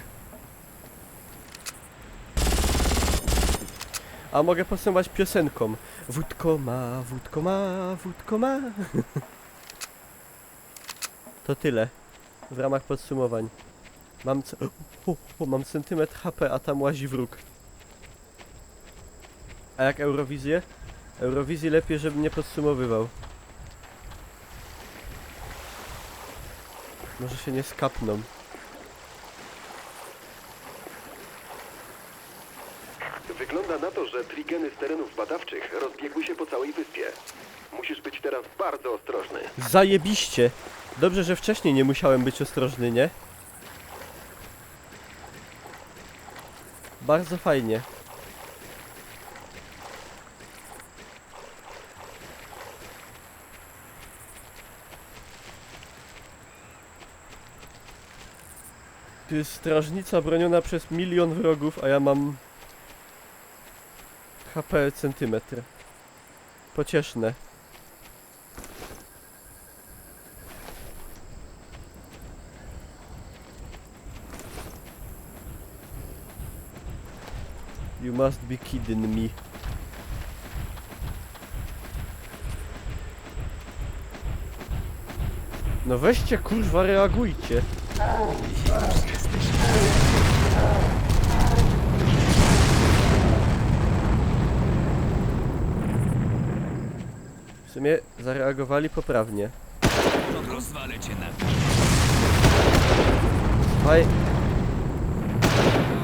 A mogę podsumować piosenką. Wódko ma, wódko ma, wódko ma. To tyle w ramach podsumowań. Mam mam centymetr HP, a tam łazi wróg. A jak Eurowizję? Eurowizji lepiej, żebym nie podsumowywał. Może się nie skapną. Wygląda na to, że trigeny z terenów badawczych rozbiegły się po całej wyspie. Musisz być teraz bardzo ostrożny. Zajebiście. Dobrze, że wcześniej nie musiałem być ostrożny, nie? Bardzo fajnie. Tu jest strażnica broniona przez 1 000 000 wrogów, a ja mam HP centymetr. Pocieszne. You must be kidding me. No weźcie kurwa, reagujcie. W sumie zareagowali poprawnie. Rozwalę cię na... Zwei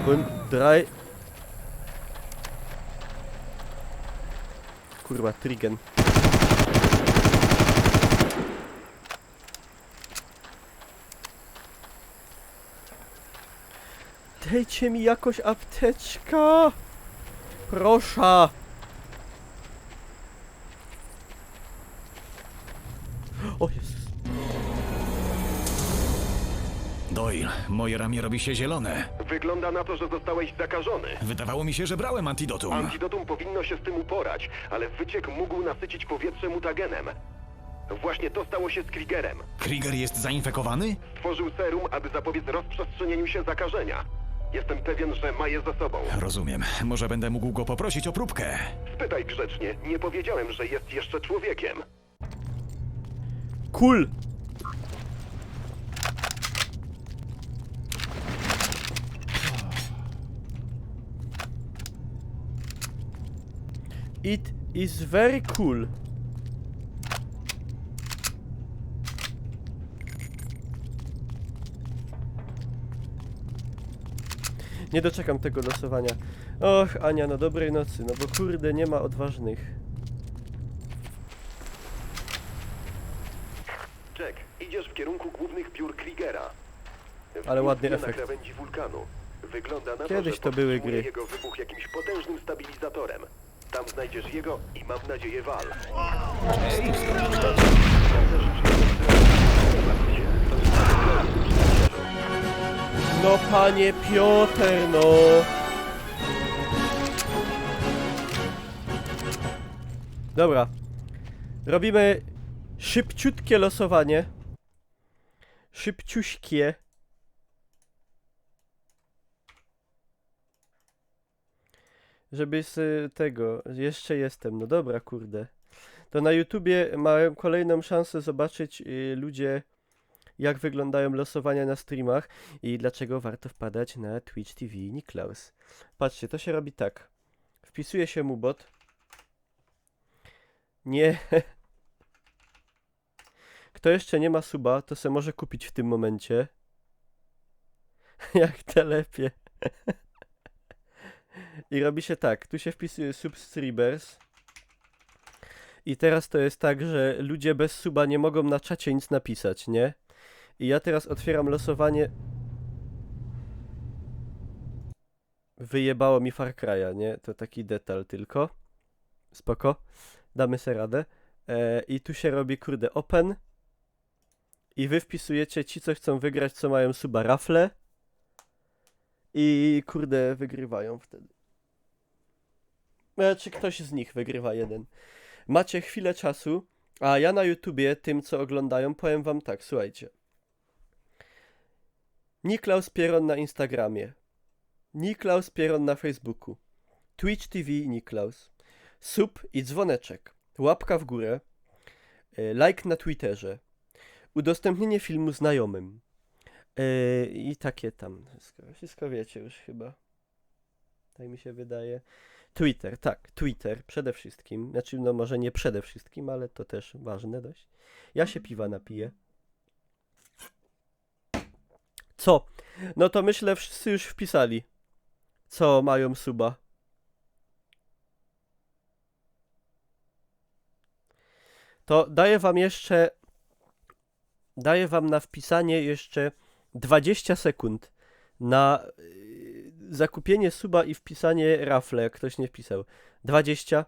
und drei. Kurwa, Trigen. Dajcie mi jakoś apteczka! Proszę! O Jezus. Doyle, moje ramię robi się zielone. Wygląda na to, że zostałeś zakażony. Wydawało mi się, że brałem antidotum. Antidotum powinno się z tym uporać, ale wyciek mógł nasycić powietrze mutagenem. Właśnie to stało się z Kriegerem. Krieger jest zainfekowany? Stworzył serum, aby zapobiec rozprzestrzenieniu się zakażenia. Jestem pewien, że ma je ze sobą. Rozumiem. Może będę mógł go poprosić o próbkę. Spytaj grzecznie, nie powiedziałem, że jest jeszcze człowiekiem. Cool! It is very cool. Nie doczekam tego losowania. Och, Ania, no dobrej nocy, no bo kurde, nie ma odważnych. Jack, idziesz w kierunku głównych piór Kriegera. Ale ładny Na efekt. krawędzi wulkanu. Wygląda na Kiedyś że to były powstrzymuje gry. jego wybuch jakimś potężnym stabilizatorem. Tam znajdziesz jego i mam nadzieję wal. No panie Piotr, no! Dobra. Robimy szybciutkie losowanie. Szybciuśkie. Żeby z tego... Jeszcze jestem. No dobra, kurde. To na YouTubie mają kolejną szansę zobaczyć ludzie, jak wyglądają losowania na streamach i dlaczego warto wpadać na Twitch TV Niklaus. Patrzcie, to się robi tak. Wpisuje się mu bot. Nie. Kto jeszcze nie ma suba, to se może kupić w tym momencie. Jak telepie. I robi się tak. Tu się wpisuje subscribers. I teraz to jest tak, że ludzie bez suba nie mogą na czacie nic napisać, nie? I ja teraz otwieram losowanie. Wyjebało mi Far Cry'a, nie? To taki detal tylko. Spoko. Damy sobie radę. I tu się robi, kurde, open. I wy wpisujecie ci, co chcą wygrać, co mają suba rafle. I kurde, wygrywają wtedy. Czy ktoś z nich wygrywa jeden. Macie chwilę czasu, a ja na YouTubie, tym co oglądają, powiem wam tak, słuchajcie. Niklaus Pieron na Instagramie. Niklaus Pieron na Facebooku. Twitch TV Niklaus. Sub i dzwoneczek. Łapka w górę. Like na Twitterze. Udostępnienie filmu znajomym. I takie tam. Wszystko wiecie już chyba. Tak mi się wydaje. Twitter, tak, Twitter przede wszystkim. Znaczy, no może nie przede wszystkim, ale to też ważne dość. Ja się piwa napiję. Co? No to myślę, wszyscy już wpisali. Co mają suba. to daję wam na wpisanie jeszcze 20 sekund na zakupienie suba i wpisanie rafle, jak ktoś nie wpisał. 20,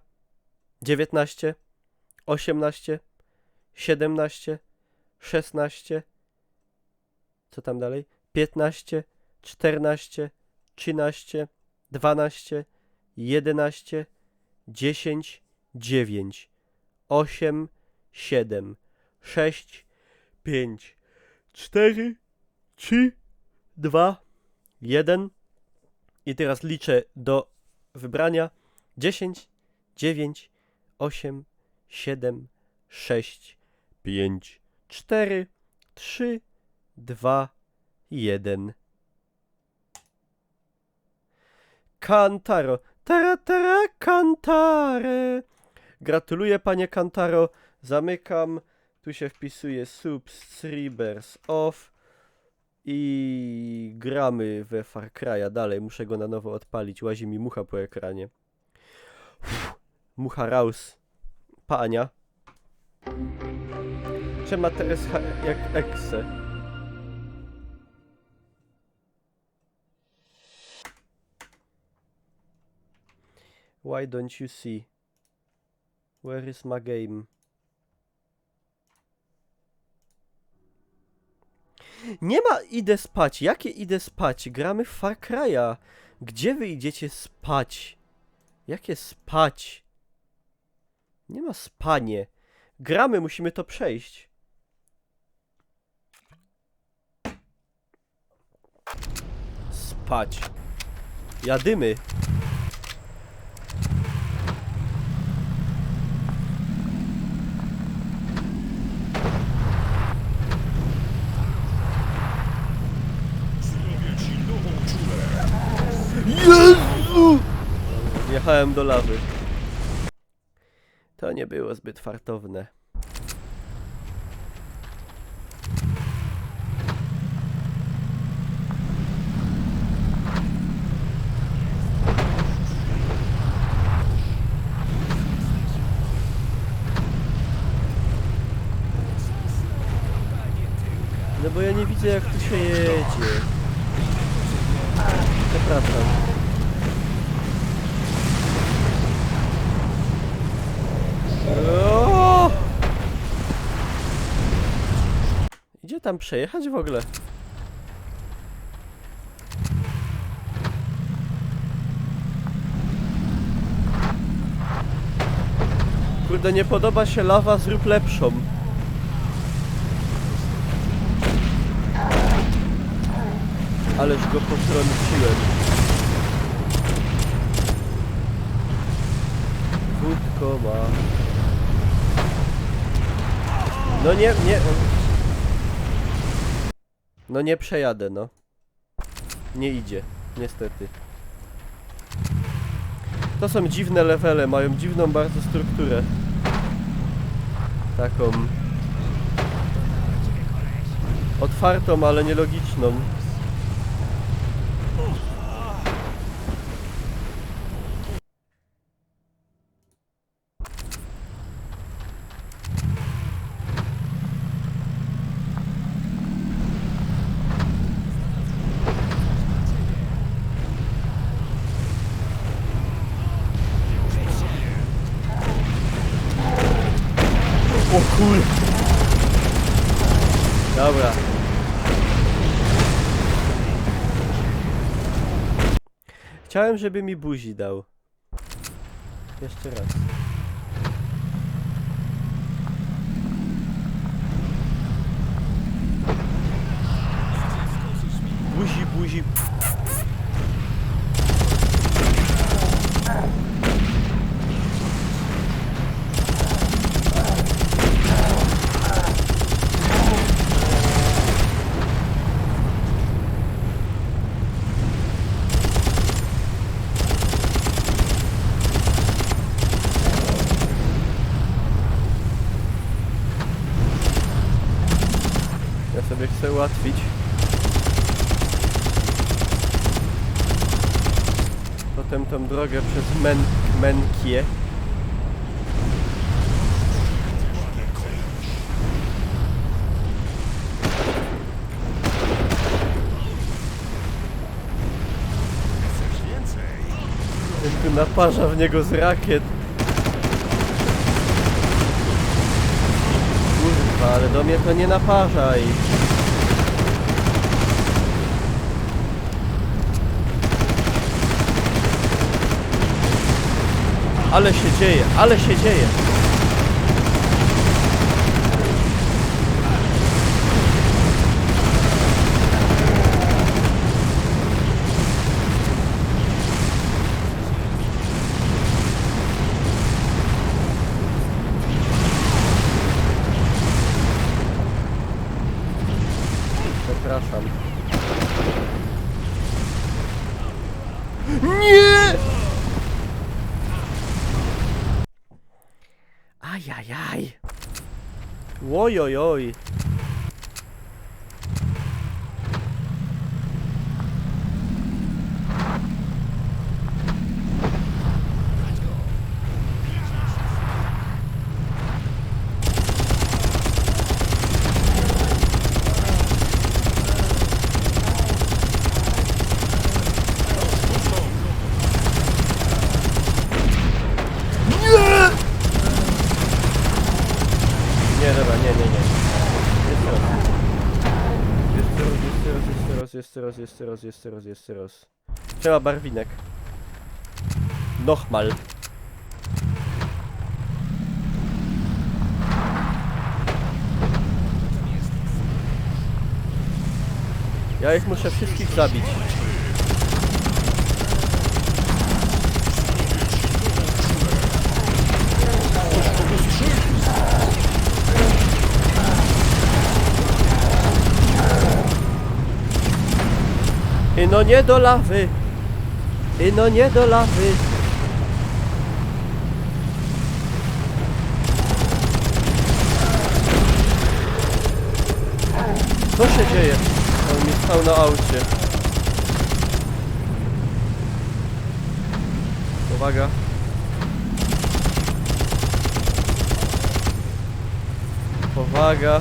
19, 18, 17, 16, co tam dalej? 15, 14, 13, 12, 11, 10, 9, 8, 7, 6, 5, 4, 3, 2, 1 i teraz liczę do wybrania 10, 9, 8, 7, 6, 5, 4, 3, 2, 1. Kantaro. Tara, Kantare. Gratuluję, panie Kantaro. Zamykam. Tu się wpisuje subscribers off. I gramy we Far Cry'a dalej. Muszę go na nowo odpalić. Łazi mi mucha po ekranie. Mucha raus. Pania. Czemu teraz jak Exe? Why don't you see? Where is my game? Nie ma idę spać. Jakie idę spać? Gramy w Far Cry'a. Gdzie wy idziecie spać? Jakie spać? Nie ma spanie. Gramy, musimy to przejść. Spać. Jadymy. Zrobię ci nową czulę. Jezu! Wjechałem do lawy. To nie było zbyt fartowne. No bo ja nie widzę, jak tu się jedzie. Przepraszam. O! Idzie tam przejechać w ogóle? Kurde, nie podoba się lawa, zrób lepszą. Ależ go potrąciłem. Wódko ma. No nie. No nie przejadę, no. Nie idzie, niestety. To są dziwne levele, mają dziwną bardzo strukturę. Taką... otwartą, ale nielogiczną. O kur... Dobra. Chciałem, żeby mi buzi dał. Jeszcze raz. Buzi. Ja sobie chcę ułatwić. Potem tą drogę przez Menkie. Jak tu naparza w niego z rakiet. Kurwa, ale do mnie to nie naparzaj. Ale się dzieje, ale się dzieje. Przepraszam. Nie! Ajajaj. Ojojoj. Nie, dobra, nie. Jeszcze raz. Trzeba barwinek. Nochmal. Ja ich muszę wszystkich zabić. I no nie do lawy! I no nie do lawy! Co się dzieje? On mi stał na aucie. Uwaga. Uwaga.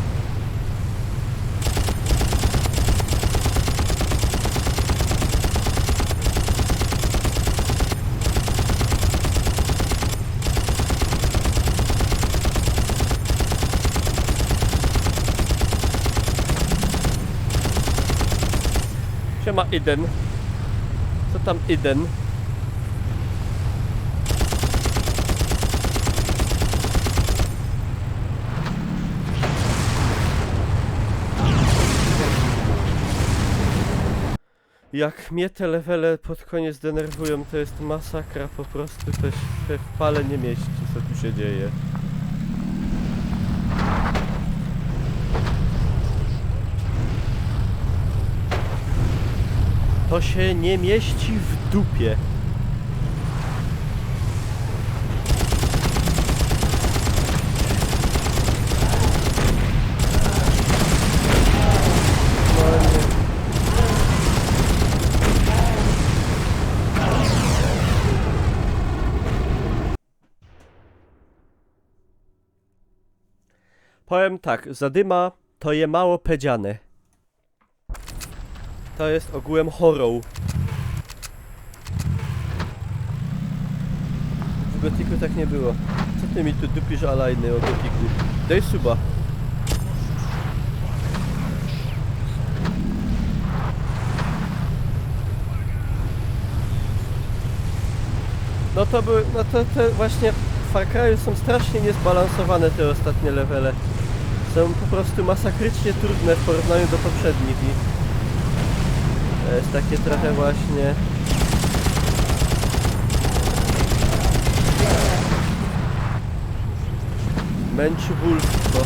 Siema Iden. Co tam Iden? Jak mnie te levele pod koniec denerwują, to jest masakra, po prostu to się w pale nie mieści, co tu się dzieje. To się nie mieści w dupie. Powiem tak, zadyma to je mało pedziane. To jest ogółem horror. W Gotiku tak nie było. Co ty mi tu dupisz alajny o Gotiku? Daj suba. No to były, no to te właśnie w Far Cry'u są strasznie niezbalansowane te ostatnie levele. Są po prostu masakrycznie trudne w porównaniu do poprzednich i to jest takie trochę właśnie... męczybólstwo.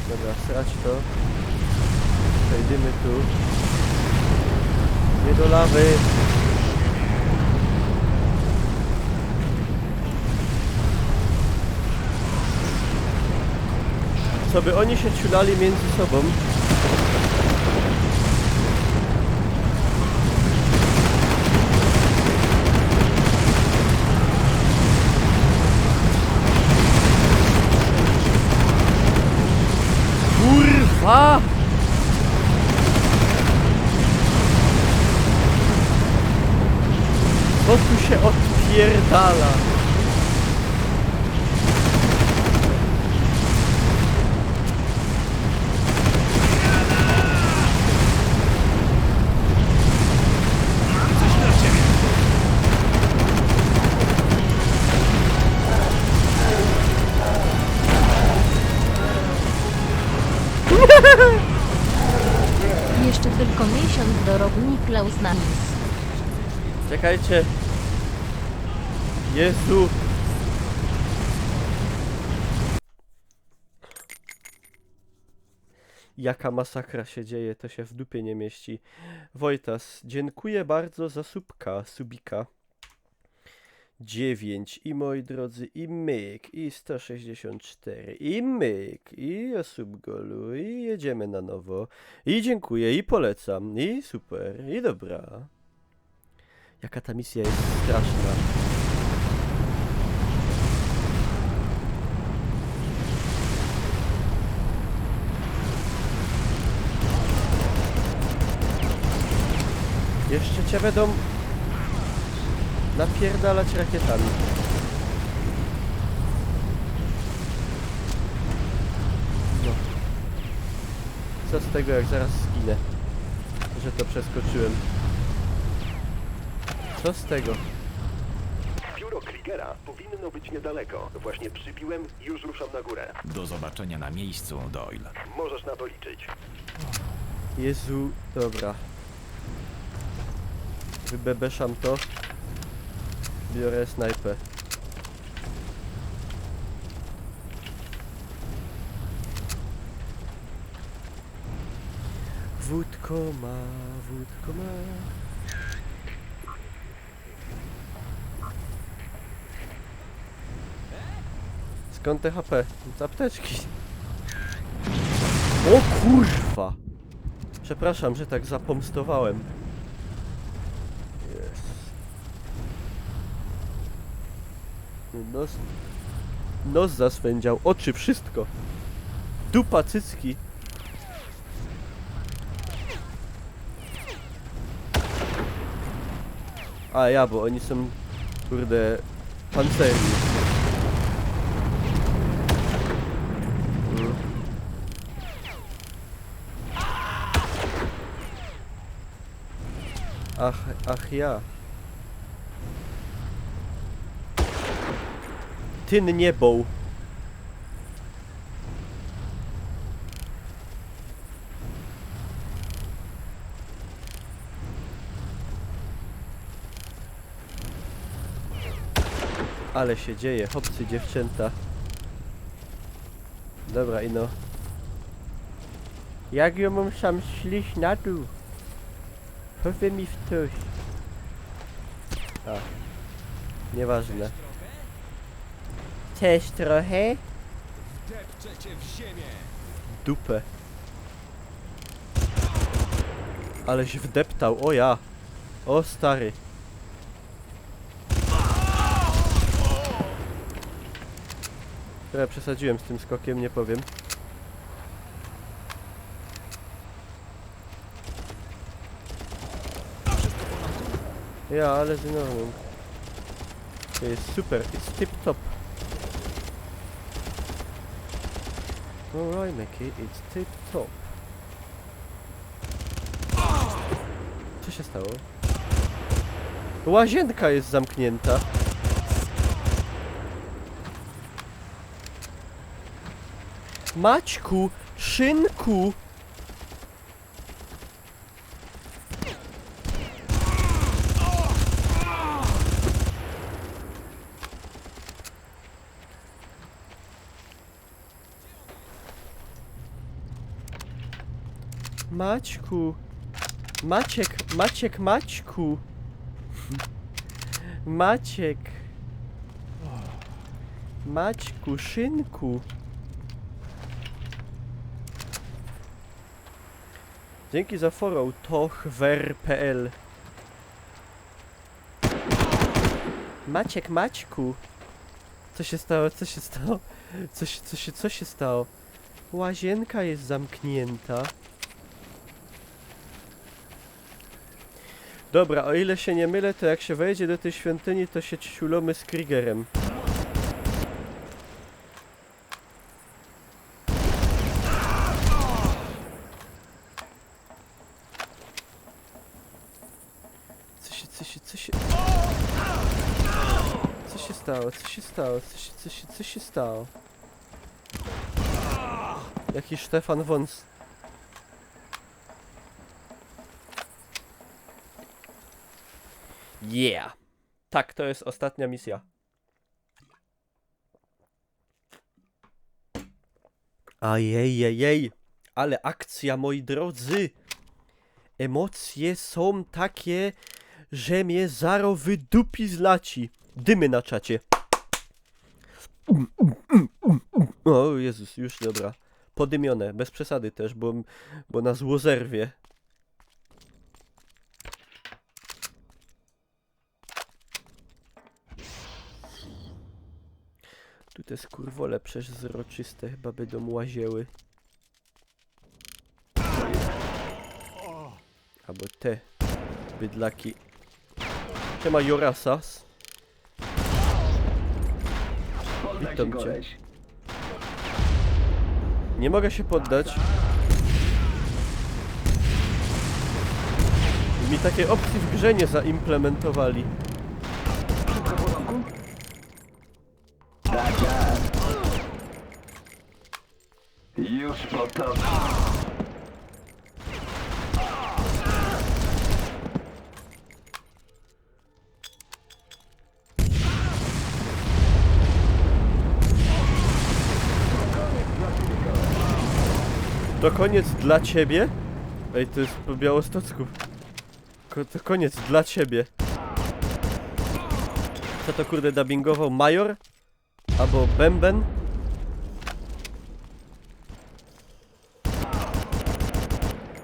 Dobra, srać to. Przejdziemy tu. Nie do lawy. Co by oni się ciulali między sobą? A! Co tu się odpierdala? Jeszcze tylko miesiąc do roku Niklaus na mis. Czekajcie. Jezu. Jaka masakra się dzieje, to się w dupie nie mieści. Wojtas, dziękuję bardzo za subika. 9 i moi drodzy, i myk, i 164, i myk, i subgolu, i jedziemy na nowo. I dziękuję, i polecam, i super, i dobra. Jaka ta misja jest straszna. Jeszcze cię będą napierdalać rakietami. No. Co z tego, jak zaraz zginę, że to przeskoczyłem. Co z tego? Biuro Kriegera powinno być niedaleko. Właśnie przybiłem i już ruszam na górę. Do zobaczenia na miejscu, Doyle. Możesz na to liczyć. Jezu, dobra. Wybebeszam to. Biorę snajpę. Wódko ma, wódko ma. Skąd te HP? Z apteczki. O kurwa! Przepraszam, że tak zapomstowałem. Jest. Nos zaswędział, oczy, wszystko. Dupa, cycki. A ja, bo oni są, kurde, pancerni. Ach ja. Tyn niebą. Ale się dzieje, chłopcy, dziewczęta. Dobra, ino. Jak ją mam sam ślić na dół? Powie mi ktoś. A. Nieważne. Też trochę? Depczę cię w ziemię! Dupę. Aleś wdeptał, o ja. O stary. Trochę przesadziłem z tym skokiem, nie powiem. Ja, ale z enormą. To jest super, it's tip top. Alright, Mickey, it's tip top. Co się stało? Łazienka jest zamknięta. Maćku, szynku! Maćku. Maciek, Maćku. Maciek. Maćku, szynku. Dzięki za follow, tochwer.pl. Maćku. Co się stało? Co się stało? Co się stało? Łazienka jest zamknięta. Dobra, o ile się nie mylę, to jak się wejdzie do tej świątyni, to się ciulomy z Kriegerem. Co się stało? Co się stało? Jaki Stefan Wons. Yeah! Tak, to jest ostatnia misja. Ajejejej! Ale akcja, moi drodzy! Emocje są takie, że mnie zaro wydupi z laci. Dymy na czacie. O Jezus, już dobra. Podymione, bez przesady też, bo na zło zerwie. Tu te skurwole przezroczyste chyba będą łazieły. Albo te bydlaki. Siema Jorasas. Witam cię. Nie mogę się poddać. Mi takie opcje w grze nie zaimplementowali. Już po tobie. To koniec dla ciebie? Ej, to jest po białostocku. To koniec dla ciebie. Co to kurde dubbingował? Major? Albo Bęben?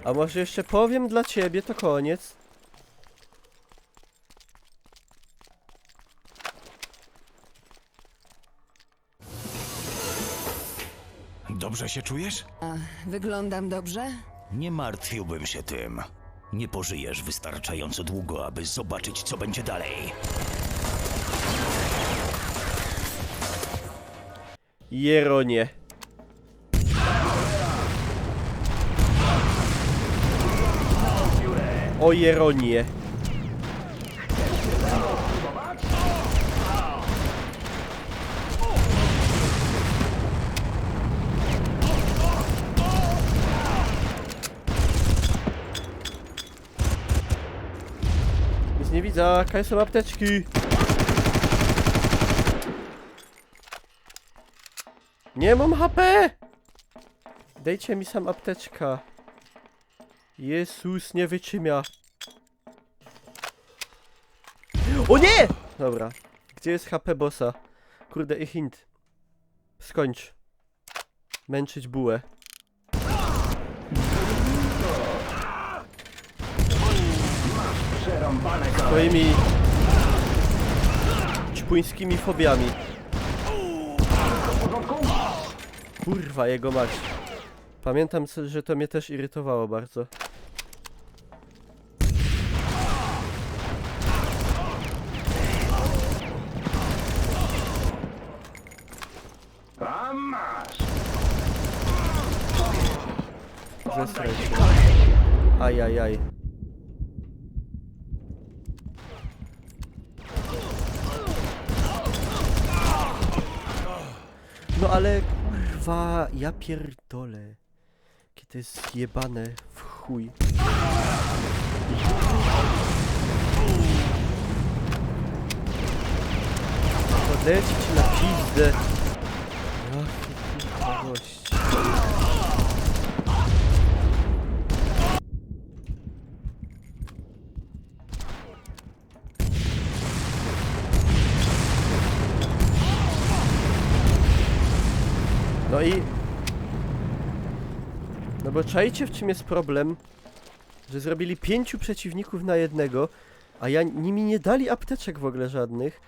A może jeszcze powiem dla ciebie, to koniec. Dobrze się czujesz? Wyglądam dobrze? Nie martwiłbym się tym. Nie pożyjesz wystarczająco długo, aby zobaczyć, co będzie dalej. Jeronie. O Jeronie. Nic nie widzę, jaka są apteczki. Nie mam HP! Dajcie mi sam apteczka. Jezus, nie wytrzymia. O nie! Dobra. Gdzie jest HP bossa? Kurde, i hint. Skończ. Męczyć bułę. Swoimi ćpuńskimi fobiami. Kurwa, jego mać. Pamiętam, że to mnie też irytowało bardzo. A masz! Zestraj się. Ajajaj. No ale kurwa, ja pierdolę. Jakie to jest zjebane w chuj. Podleci ci na pizdę. Jaki kurwa gość. No i... No bo czajcie, w czym jest problem, że zrobili 5 przeciwników na jednego, a nimi nie dali apteczek w ogóle żadnych.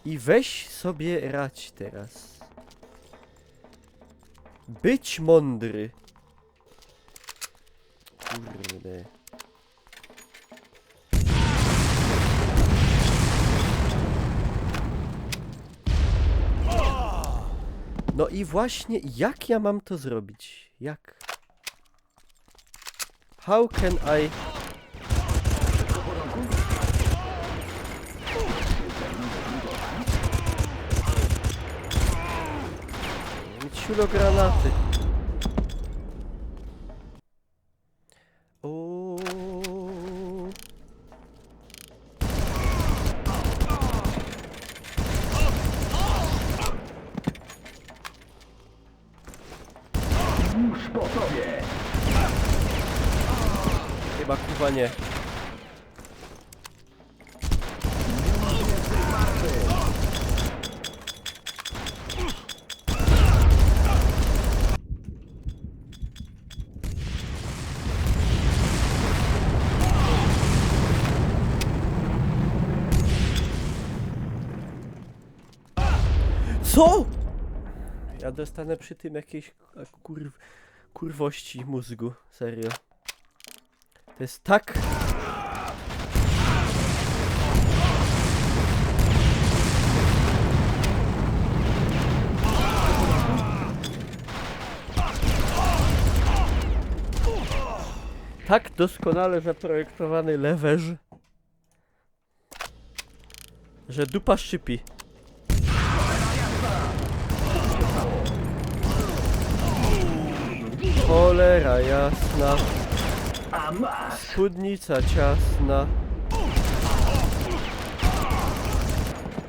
I weź sobie radź teraz. Być mądry. Kurde. No i właśnie, jak ja mam to zrobić? Jak? How can I... Ciulo granaty. O. Już po tobie! Chyba kurwa nie. Co? Ja dostanę przy tym jakiejś kurwości mózgu, serio. To jest tak... Tak doskonale zaprojektowany lewerz, że dupa szczypi. Cholera jasna. A masz! Spódnica ciasna.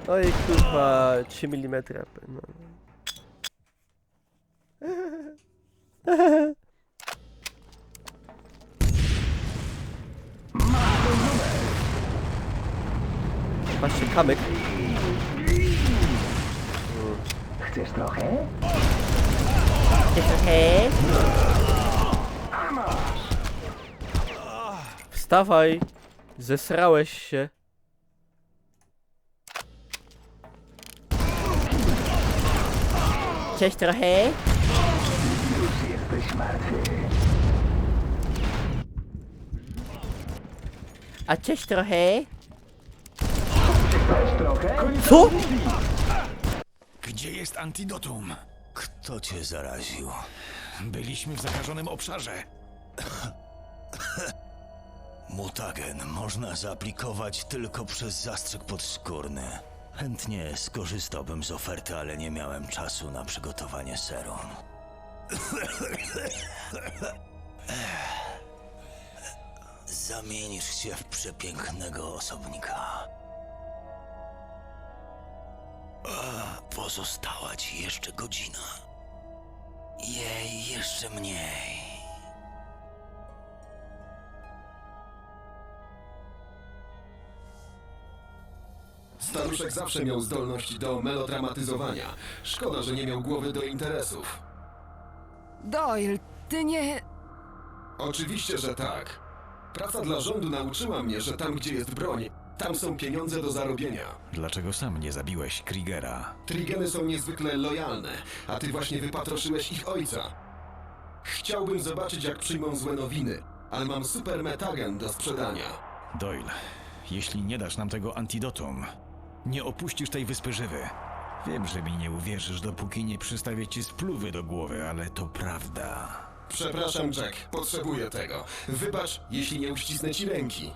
Oj kurwa, 3 mm. No. Patrzcie, kamyk. Chcesz trochę? Wstawaj, zesrałeś się. Cześć trochę. Już jesteś martwy. A cześć trochę. Chcesz trochę? Co? Gdzie jest antidotum? Kto cię zaraził? Byliśmy w zakażonym obszarze. Mutagen można zaaplikować tylko przez zastrzyk podskórny. Chętnie skorzystałbym z oferty, ale nie miałem czasu na przygotowanie serum. Zamienisz się w przepięknego osobnika. Pozostała ci jeszcze godzina. Jej jeszcze mniej. Staruszek zawsze miał zdolność do melodramatyzowania. Szkoda, że nie miał głowy do interesów. Doyle, ty nie... Oczywiście, że tak. Praca dla rządu nauczyła mnie, że tam, gdzie jest broń, tam są pieniądze do zarobienia. Dlaczego sam nie zabiłeś Kriegera? Trigeny są niezwykle lojalne, a ty właśnie wypatroszyłeś ich ojca. Chciałbym zobaczyć, jak przyjmą złe nowiny, ale mam super metagen do sprzedania. Doyle, jeśli nie dasz nam tego antidotum, nie opuścisz tej wyspy żywy. Wiem, że mi nie uwierzysz, dopóki nie przystawię ci spluwy do głowy, ale to prawda. Przepraszam, Jack, potrzebuję tego. Wybacz, jeśli nie uścisnę ci ręki.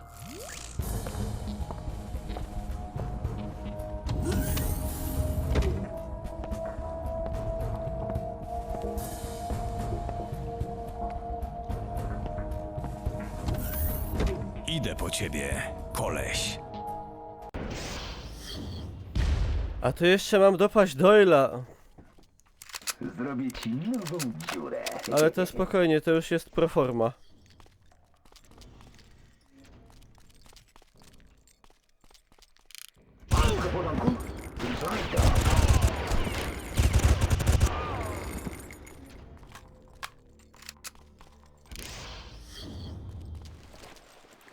Idę po ciebie, koleś. A tu jeszcze mam dopaść Doyla. Zrobię ci nową dziurę. Ale to spokojnie, to już jest proforma. W porządku? Zrzucaj to.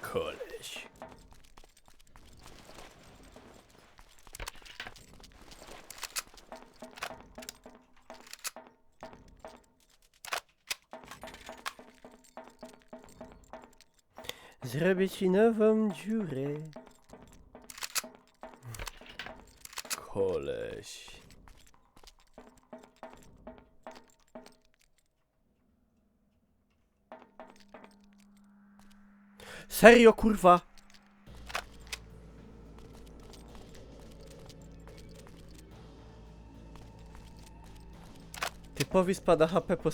Koleś. Zrobię ci nową dziurę. Koleś. Serio, kurwa? Typowi spada HP po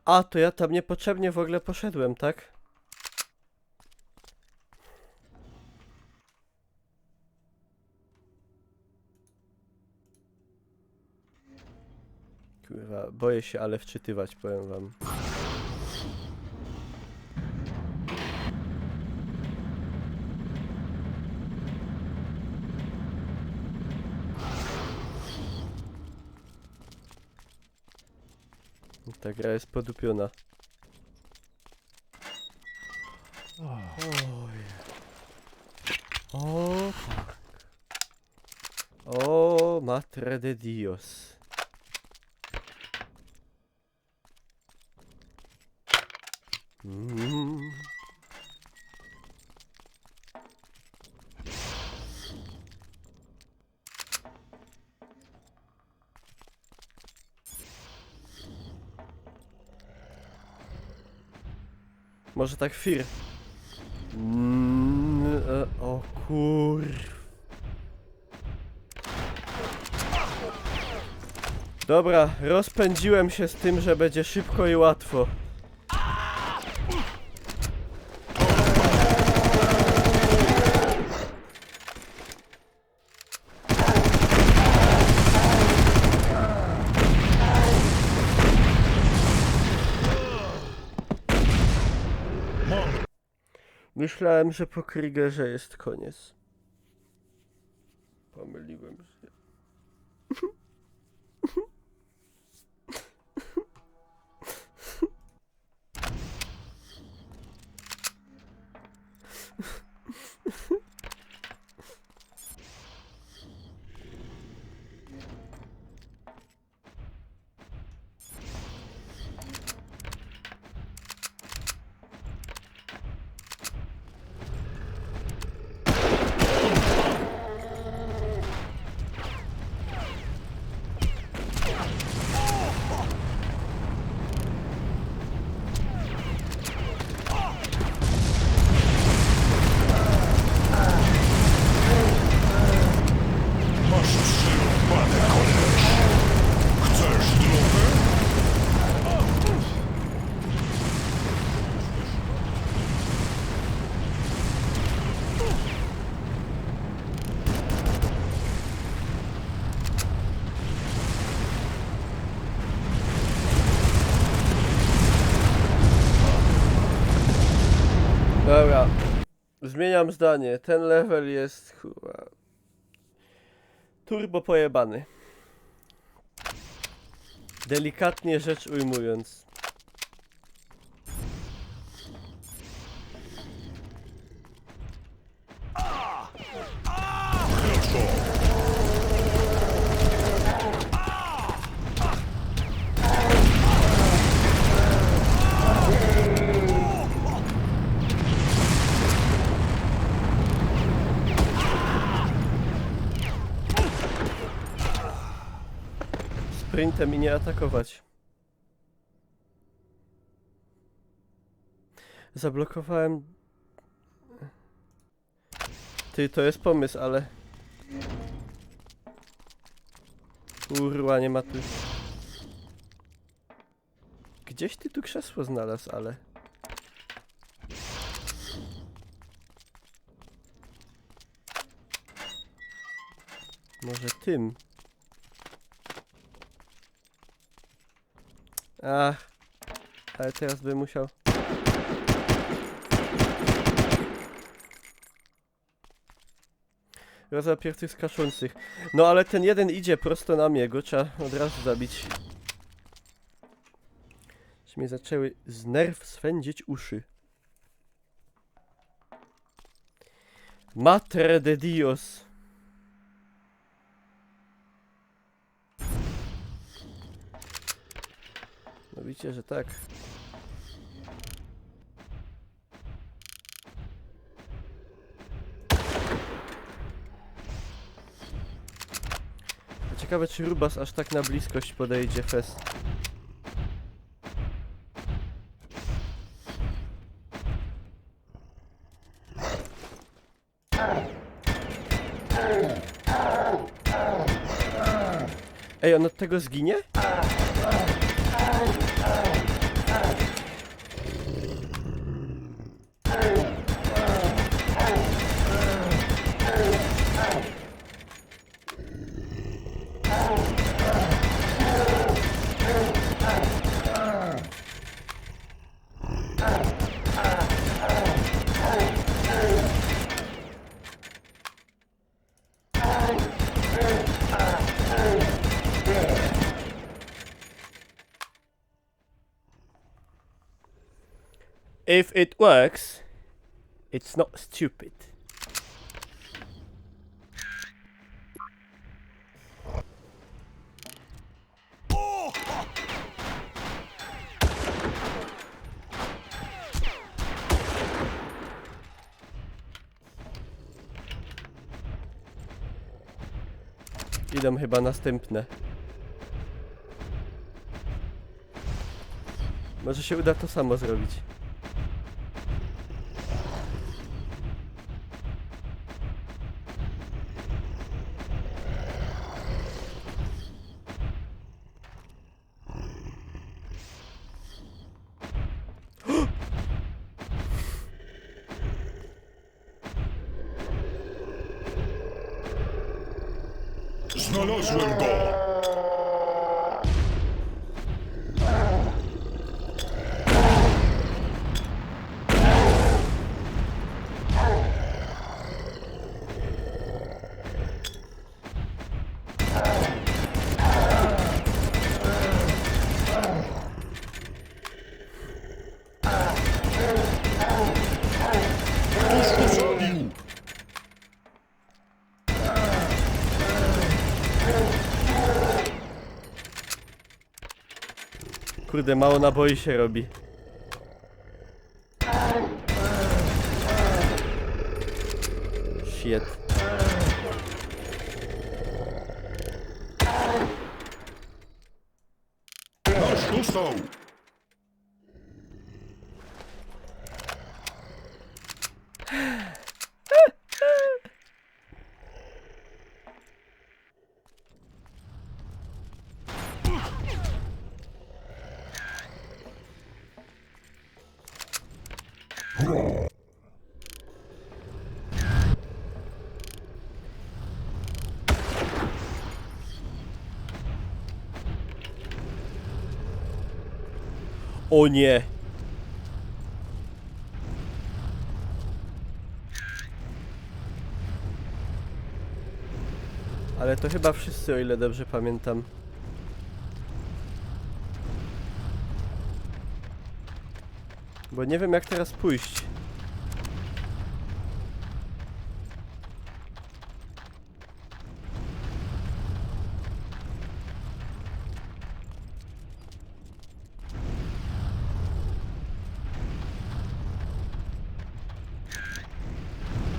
A, to ja tam niepotrzebnie w ogóle poszedłem, tak? Kurwa, boję się ale wczytywać, powiem wam. Ta gra jest podupiona. Oj. O, tak. O, Madre de Dios. Może tak Fir. O kur... Dobra, rozpędziłem się z tym, że będzie szybko i łatwo. Myślałem, że po Kriegerze jest koniec. Pomyliłem się. Dobra, zmieniam zdanie. Ten level jest kurwa turbo pojebany. Delikatnie rzecz ujmując. Sprintem i nie atakować. Zablokowałem... Ty, to jest pomysł, ale... Kurwa, nie ma tu... Gdzieś ty tu krzesło znalazł, ale... Może tym? Ach, ale teraz bym musiał... Rozwal pierwszych skaszących. No ale ten jeden idzie prosto na mnie, go trzeba od razu zabić. Już mnie zaczęły z nerw swędzić uszy. Madre de Dios. No widzicie, że tak. Ciekawe, czy Rubas aż tak na bliskość podejdzie fest. Ej, on od tego zginie? If it works, it's not stupid. Idą chyba następne. Może się uda to samo zrobić. Znalazłem go! Kurde, mało naboi się robi. Shit. Nasz dostał! O nie! Ale to chyba wszyscy, o ile dobrze pamiętam. Bo nie wiem, jak teraz pójść.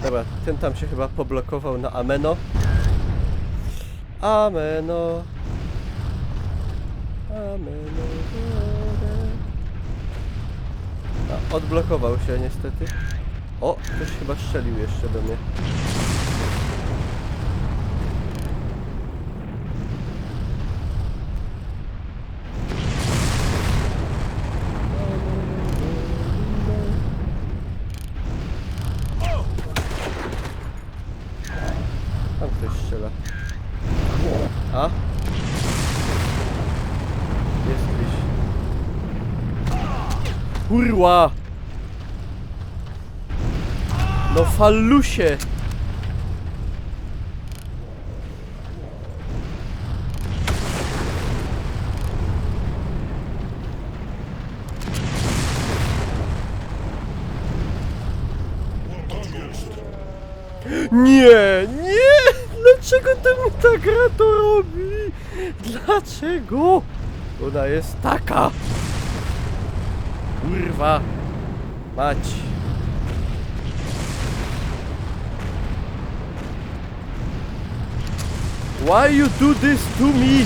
Dobra, ten tam się chyba poblokował na Ameno. Ameno. Ameno. A, odblokował się niestety. O, ktoś chyba strzelił jeszcze do mnie. Tam ktoś strzela. A? Jest gdzieś. Kurwa! No fallusie! Nie, nie! Dlaczego ten ta gra to robi? Dlaczego? Ona jest taka. Kurwa. Mać. Why you do this to me?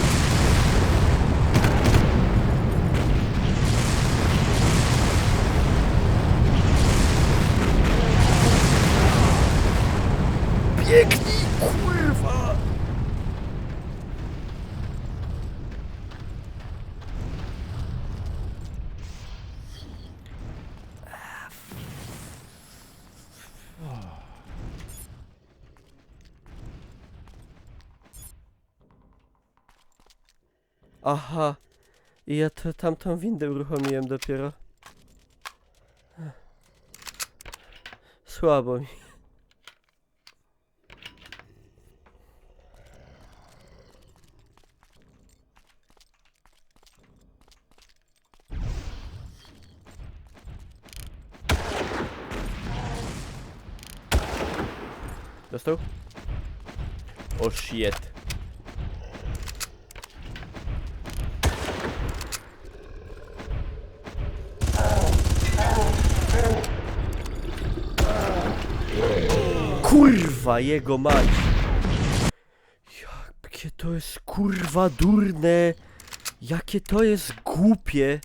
Biegnij, kurwa! Aha, i ja to tamtą windę uruchomiłem dopiero. Słabo mi. Dostał? O shit. Kurwa jego mać. Jakie to jest kurwa durne. Jakie to jest głupie.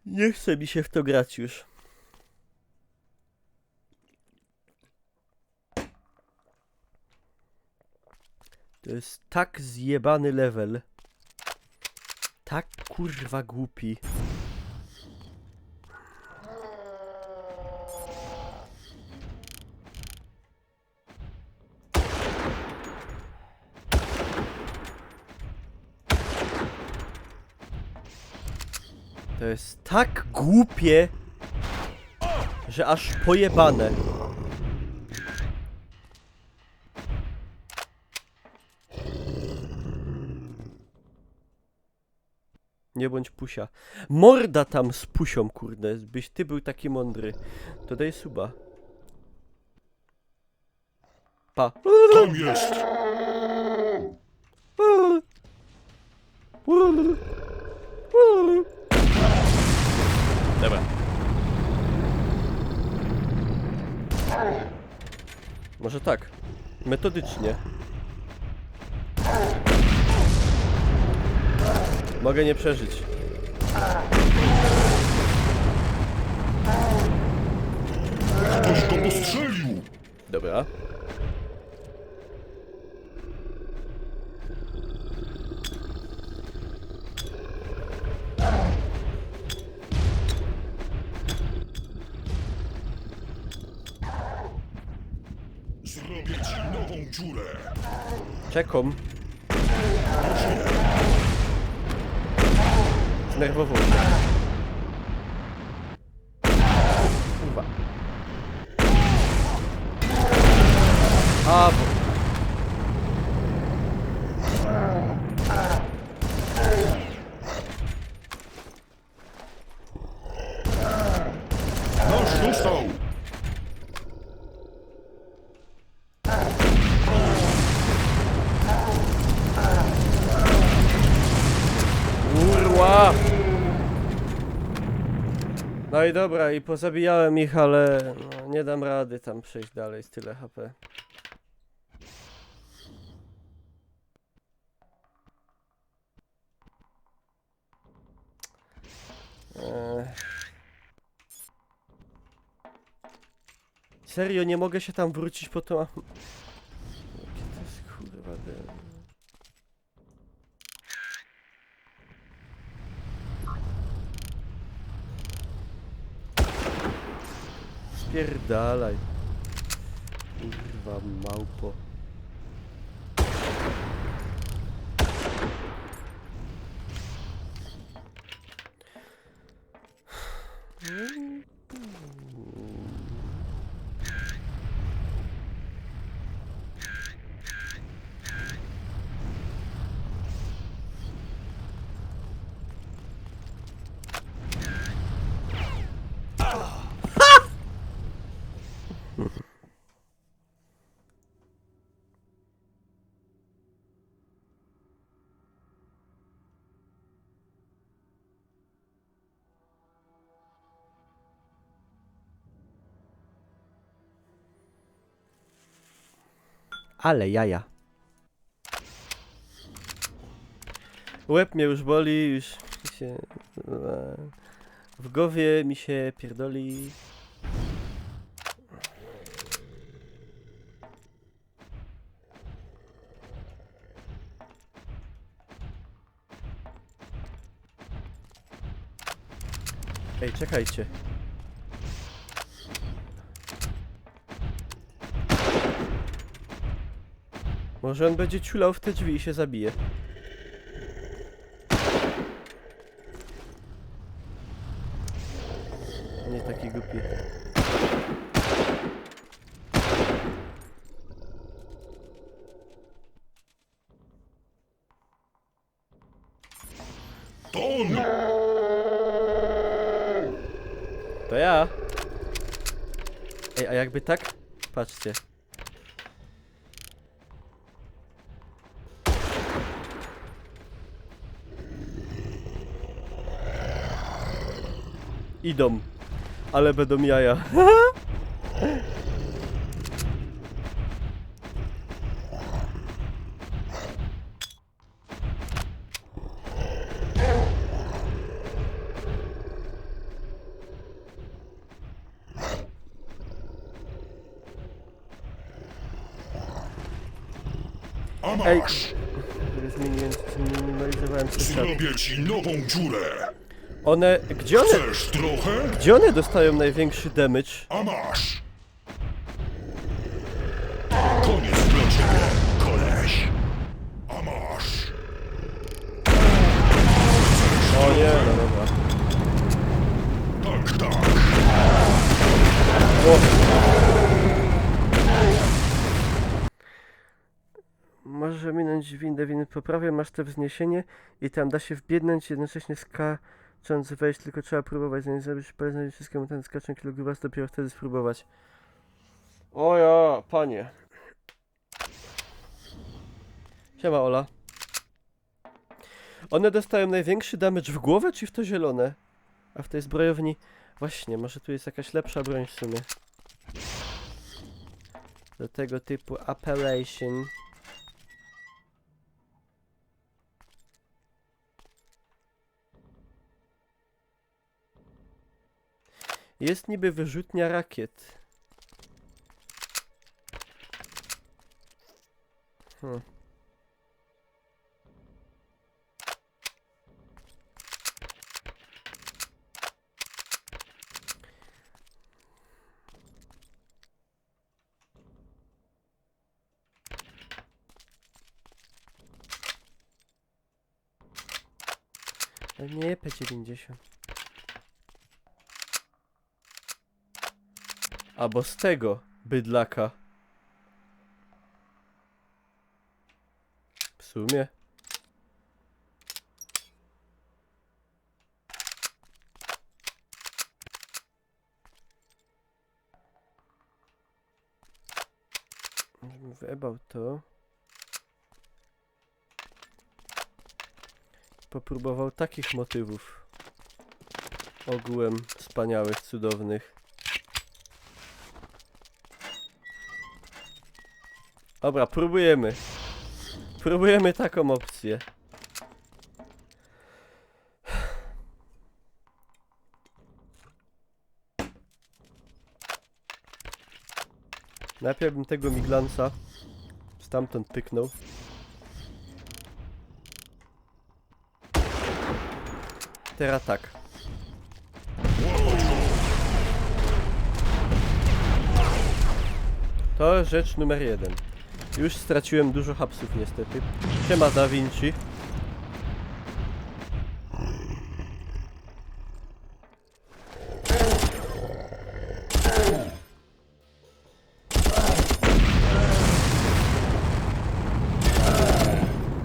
Nie chce mi się w to grać już. To jest tak zjebany level. Tak kurwa głupi. To jest tak głupie, że aż pojebane. Nie bądź pusia. Morda tam z pusią, kurde. Byś ty był taki mądry. To daj suba. Pa. Tam jest! Dobra. Może tak. Metodycznie. Mogę nie przeżyć. Ktoś go postrzelił! Dobra. Zrobię ci nową dziurę! Czekam. Znerwował się. Kurwa. A, bo... Noż dostał! Kurwa! No i dobra, i pozabijałem ich, ale no, nie dam rady tam przejść dalej z tyle HP. Serio, nie mogę się tam wrócić po to. Jakie to jest kurwa de... Spierdalaj. Kurwa małpo. Ale jaja. Łeb mnie już boli, już mi się... W głowie mi się pierdoli. Ej, czekajcie. Może on będzie ciulał w te drzwi i się zabije. Nie taki głupi. To on! To ja. Ej, a jakby tak? Patrzcie. Idą. Ale będą jaja. A Ej. masz! Zminimalizowałem sobie. Zrobię ci nową dziurę! One... Chcesz trochę? Gdzie one dostają największy damage? A masz! Koniec dla ciebie, koleś! A masz! O nie, no dobra. Tak, tak! Możesz minąć windę poprawie, masz te wzniesienie i tam da się wbiednąć, jednocześnie skacząc wejść, tylko trzeba próbować, zanim zrobisz parę wszystkiemu ten skaczą kilogrubas, dopiero wtedy spróbować. O ja, panie. Siema Ola. One dostają największy damage w głowę, czy w to zielone? A w tej zbrojowni... Właśnie, może tu jest jakaś lepsza broń w sumie. Do tego typu operation. Jest niby wyrzutnia rakiet. Nie, P90. Albo z tego bydlaka. W sumie. Żebym wyebał to. Popróbował takich motywów. Ogółem wspaniałych, cudownych. Dobra, próbujemy. Próbujemy taką opcję. Najpierw bym tego miglanca stamtąd pyknął. Teraz tak. To rzecz numer 1. Już straciłem dużo hapsów niestety. Siema Da Vinci.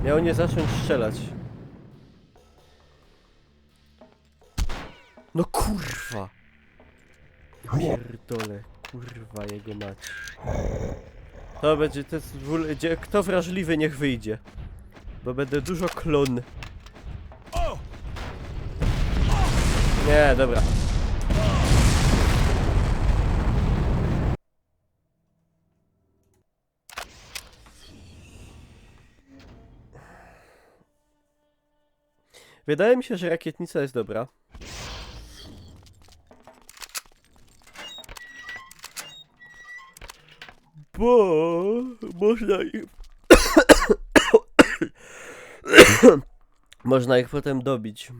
Miał nie zacząć strzelać. No kurwa! Pierdolę, kurwa jego mać. To będzie, to jest, kto wrażliwy niech wyjdzie. Bo będę dużo klon. Nie, dobra. Wydaje mi się, że rakietnica jest dobra. Bo można ich... można ich potem dobić.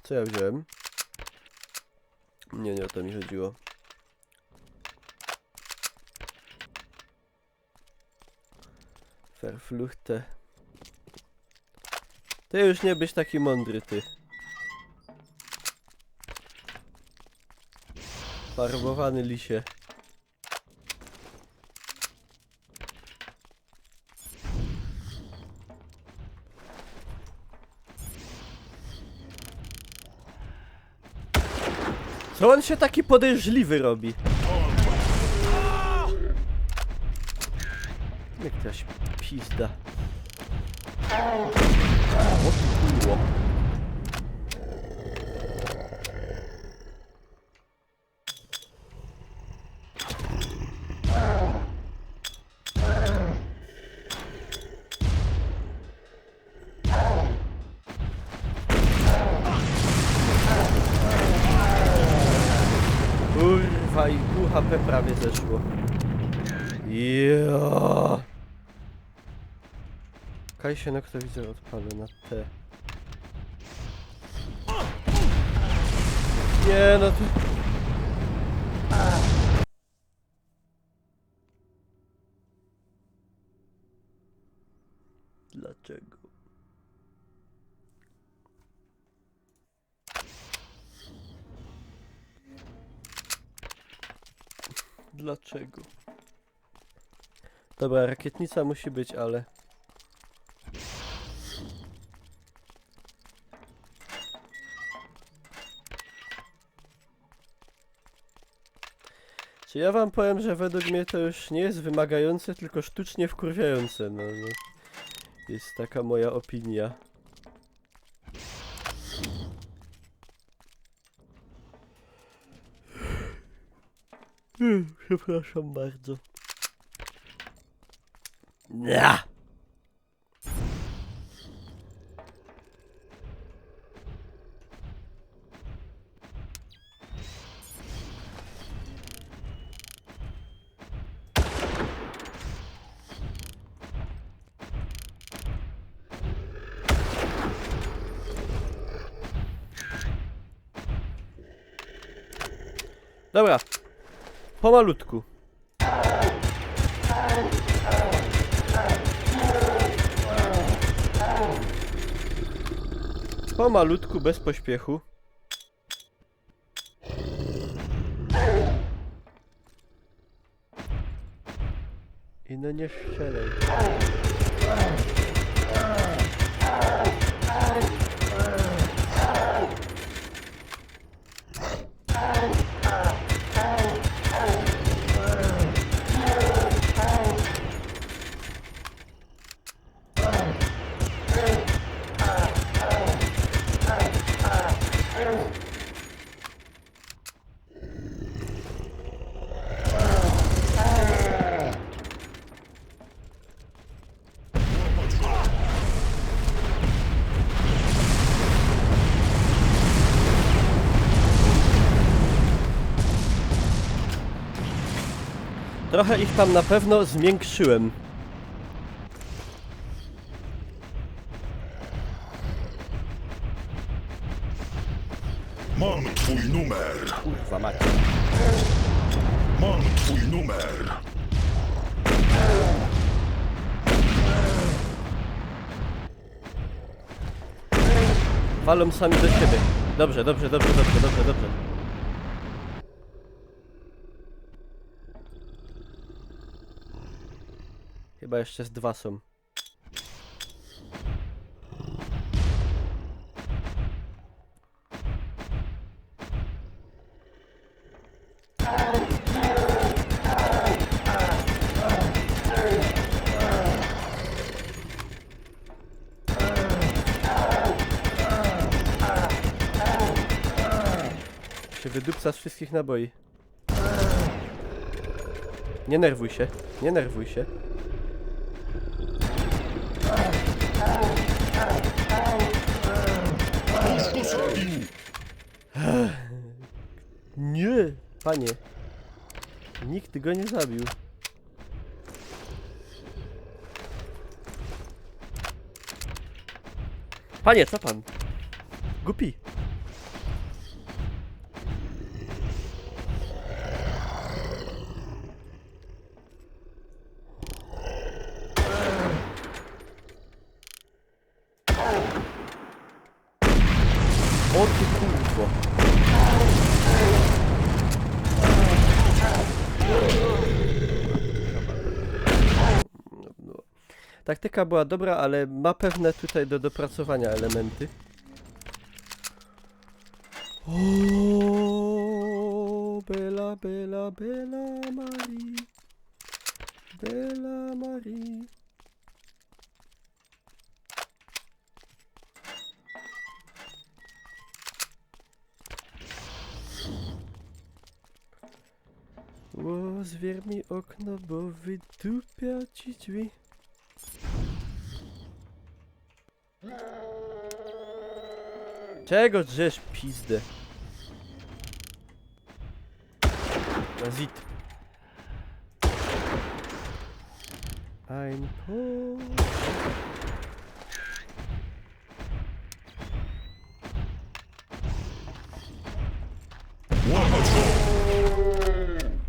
Co ja wziąłem? Nie o to mi chodziło. Verfluchte. Ty już nie byś taki mądry, ty. Farbowany lisie. Co on się taki podejrzliwy robi? Jakaś pizda. O kurwa. Kurwa, i pół HP prawie zeszło. Jo. Kaj się noktowizor odpalę na T. Nie no to... Dlaczego? Dlaczego? Dobra, rakietnica musi być, ale... Czy ja wam powiem, że według mnie to już nie jest wymagające, tylko sztucznie wkurwiające, no. Jest taka moja opinia. Przepraszam bardzo. Ja. Dobra, pomalutku. Pomalutku, bez pośpiechu. I no nie strzelaj. Trochę ich tam na pewno zmiękczyłem. Mam twój numer. Kurwa mać. Mam twój numer. Walą sami do siebie. Dobrze, dobrze, dobrze, dobrze, dobrze, dobrze. Chyba jeszcze z dwa są. Się wydupca z wszystkich naboi. Nie nerwuj się, nie nerwuj się. zabił! Nie, panie. Nikt go nie zabił. Panie, co pan? Głupi. O ty kurwo. No. Taktyka była dobra, ale ma pewne tutaj do dopracowania elementy. O, Bella, Bella, Bella Marie. Bella Marie. O, zwier mi okno, bo wydupia ci drzwi. Czego drzesz, pizdę? Na zit. Ein po...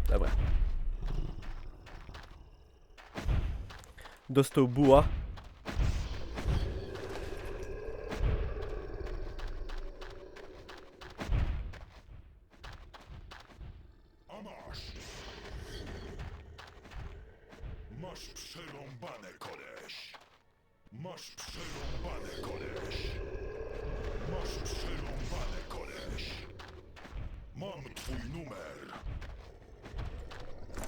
Dobra. Dostał buła. A masz! Masz przerąbane, koleś! Masz przerąbane, koleś! Masz przerąbane, koleś! Mam twój numer!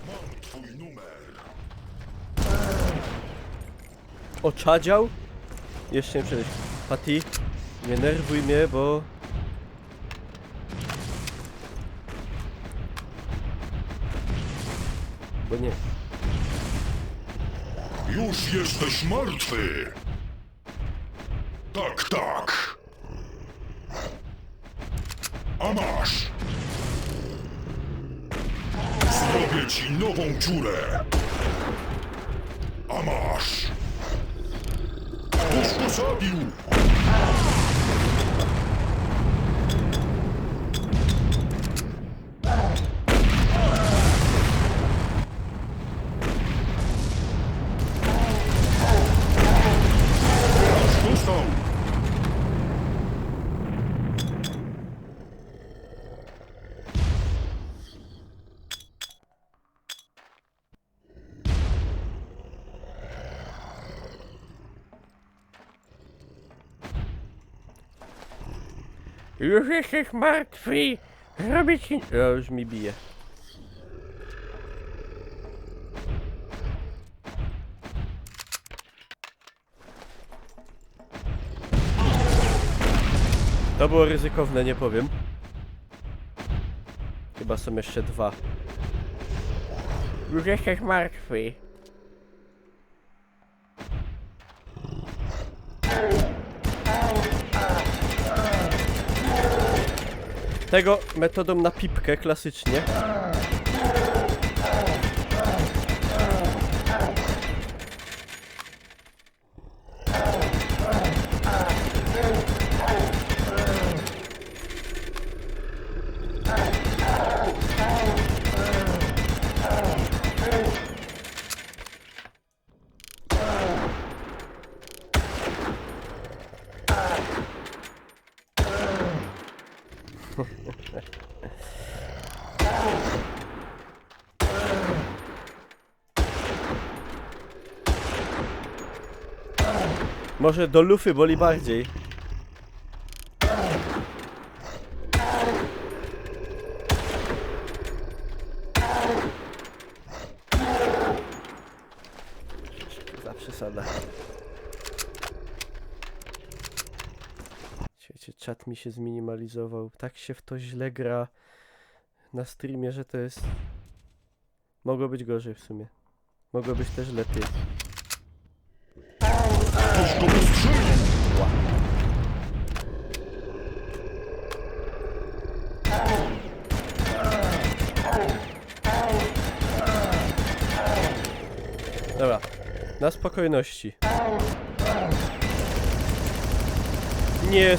Mam twój numer! Oczadział? Jeszcze nie przejść. Patty, nie nerwuj mnie, bo... Bo nie. Już jesteś martwy! Tak, tak! A masz! Zrobię ci nową dziurę! A masz! Już go zabił! Już dostał! Już jesteś martwy! Zrobię ci... Ja już mi bije. To było ryzykowne, nie powiem. Chyba są jeszcze dwa. Już jesteś martwy. Tego metodą na pipkę klasycznie. Może do lufy boli bardziej. Za przesada. Wiecie, czat mi się zminimalizował. Tak się w to źle gra na streamie, że to jest... Mogło być gorzej w sumie. Mogło być też lepiej. Ktoś go postrzelił! Na spokojności. Nie,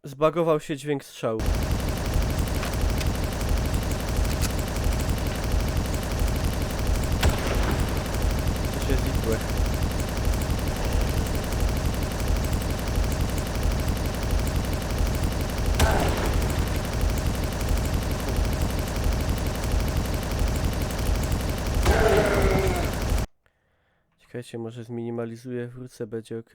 zbagował się dźwięk strzału. To się zitłe. Czekajcie, może zminimalizuję, wrócę, będzie ok.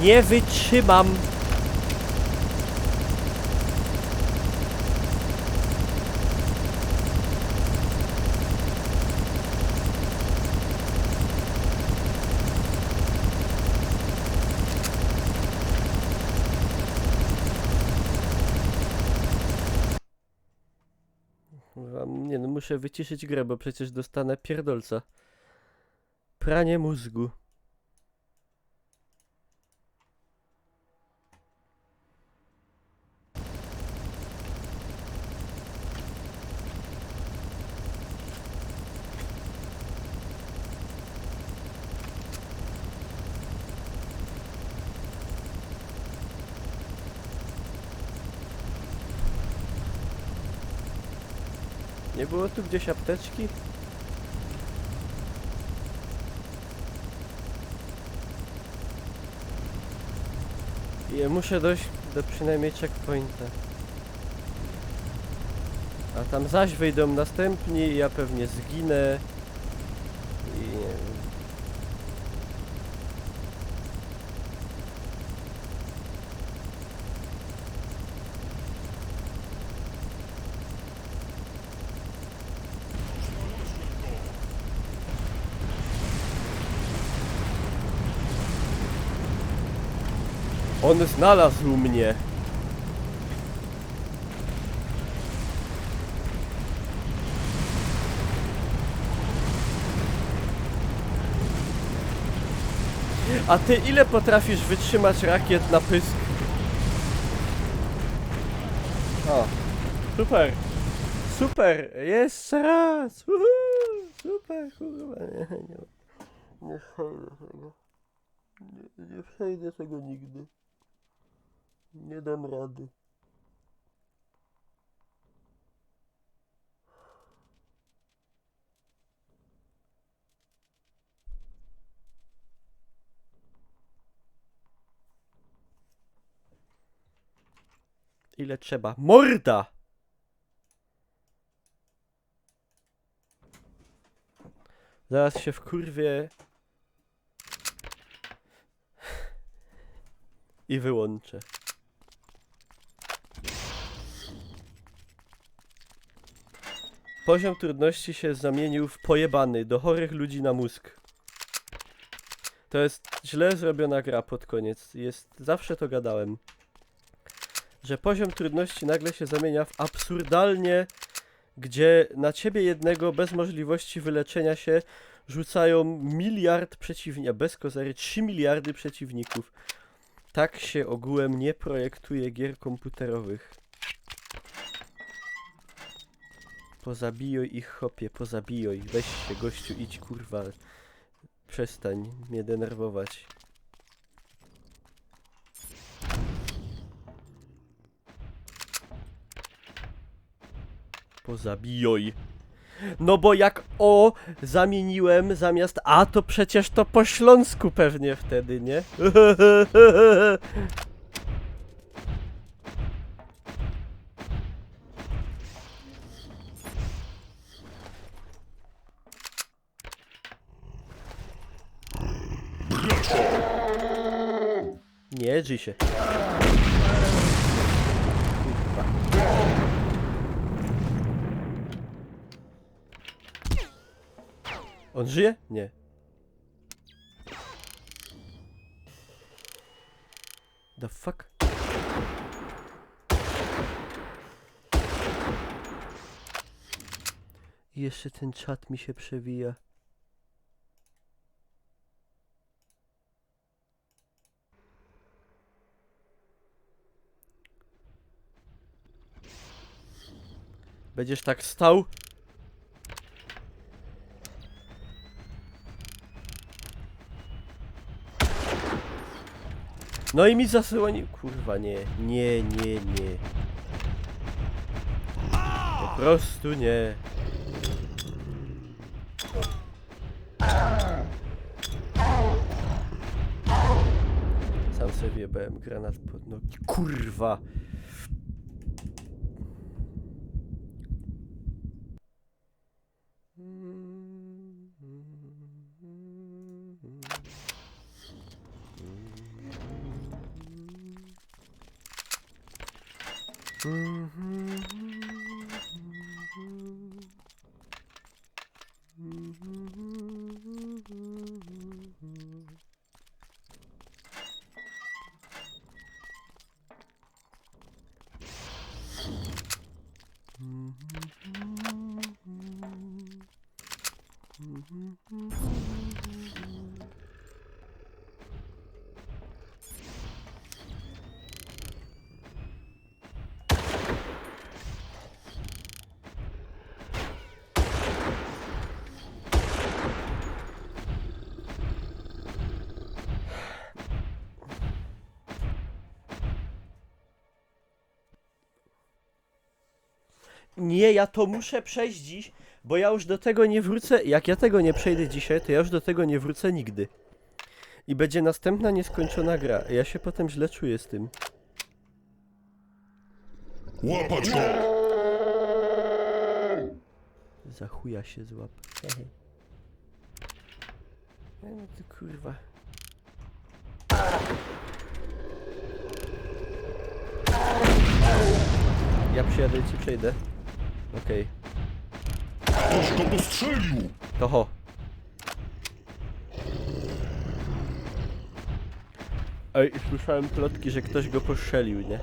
Nie wytrzymam. Nie no, muszę wyciszyć grę, bo przecież dostanę pierdolca. Pranie mózgu. Nie było tu gdzieś apteczki? I muszę dojść do przynajmniej checkpointa. A tam zaś wyjdą następni i ja pewnie zginę. I nie wiem. On znalazł mnie. A ty ile potrafisz wytrzymać rakiet na pysk? O, super. Super, jeszcze raz. Super, kurwa. Nie przejdę tego. Nie przejdę tego nigdy. Nie dam rady. Ile trzeba? Morda! Zaraz się wkurwię i wyłączę. Poziom trudności się zamienił w pojebany do chorych ludzi na mózg. To jest źle zrobiona gra pod koniec. Zawsze to gadałem. Że poziom trudności nagle się zamienia w absurdalnie, gdzie na ciebie jednego bez możliwości wyleczenia się rzucają miliard przeciwników, bez kozery 3 miliardy przeciwników. Tak się ogółem nie projektuje gier komputerowych. Pozabijuj ich, chopie, pozabijuj. Weź się, gościu, idź, kurwa. Przestań mnie denerwować. Pozabijuj. No bo jak o zamieniłem zamiast a, to przecież to po śląsku pewnie wtedy, nie? Nie, drzwi się. Kurwa. On żyje? Nie. The fuck? I jeszcze ten czat mi się przewija. Będziesz tak stał? No i mi zasłoni... Kurwa, nie. Nie, nie, nie. Po prostu nie. Sam sobie wjebałem granat pod nogi. Kurwa! Nie, ja to muszę przejść dziś, bo ja już do tego nie wrócę. Jak ja tego nie przejdę dzisiaj, to ja już do tego nie wrócę nigdy. I będzie następna nieskończona gra. Ja się potem źle czuję z tym. Łapać go! Za chuja się złap. No ty kurwa. Ja przyjadę i ci przejdę. Okej. Ktoś go postrzelił! To ho. Ej, słyszałem plotki, że ktoś go postrzelił, nie?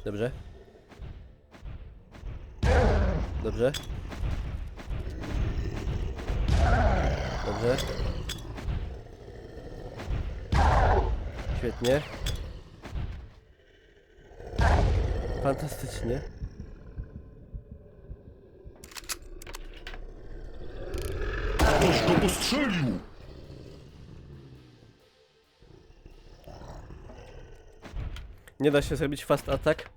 Dobrze. Dobrze. Dobrze. Świetnie. Fantastycznie. Ktoś go postrzelił! Nie da się zrobić fast attack.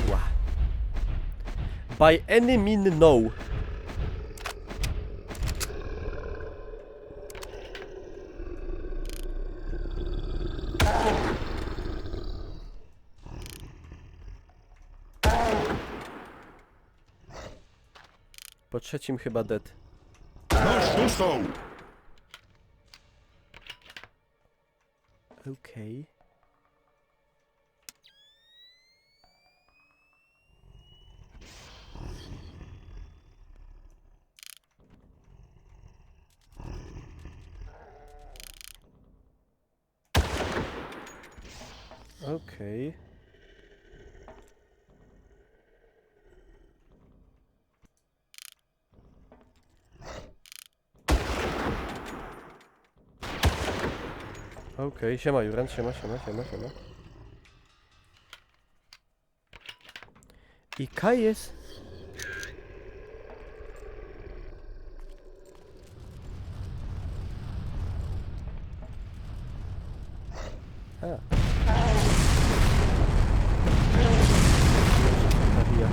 Ła. By any mean no. Po trzecim chyba dead. Nasz dostał! Okej. Okej. Okej, siema Juran, siema. I Kaj jest... A. Zabija.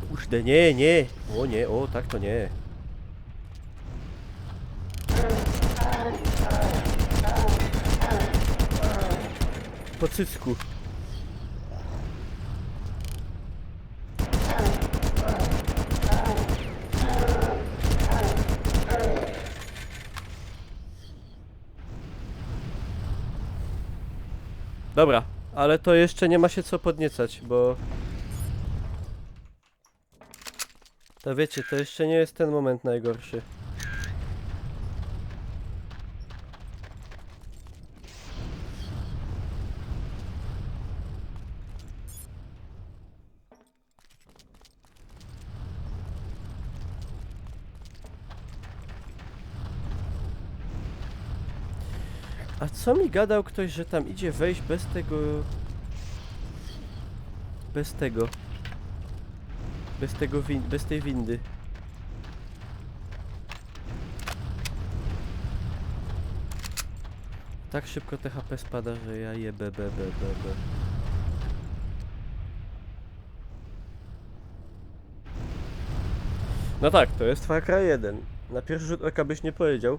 Kurde, nie, nie. O nie, o tak to nie. Po cycku. Dobra, ale to jeszcze nie ma się co podniecać, bo... To wiecie, to jeszcze nie jest ten moment najgorszy. A co mi gadał ktoś, że tam idzie wejść bez tego... Bez tego... Bez tej windy. Tak szybko THP spada, że ja jebę. No tak, to jest Far Cry 1. Na pierwszy rzut oka byś nie powiedział.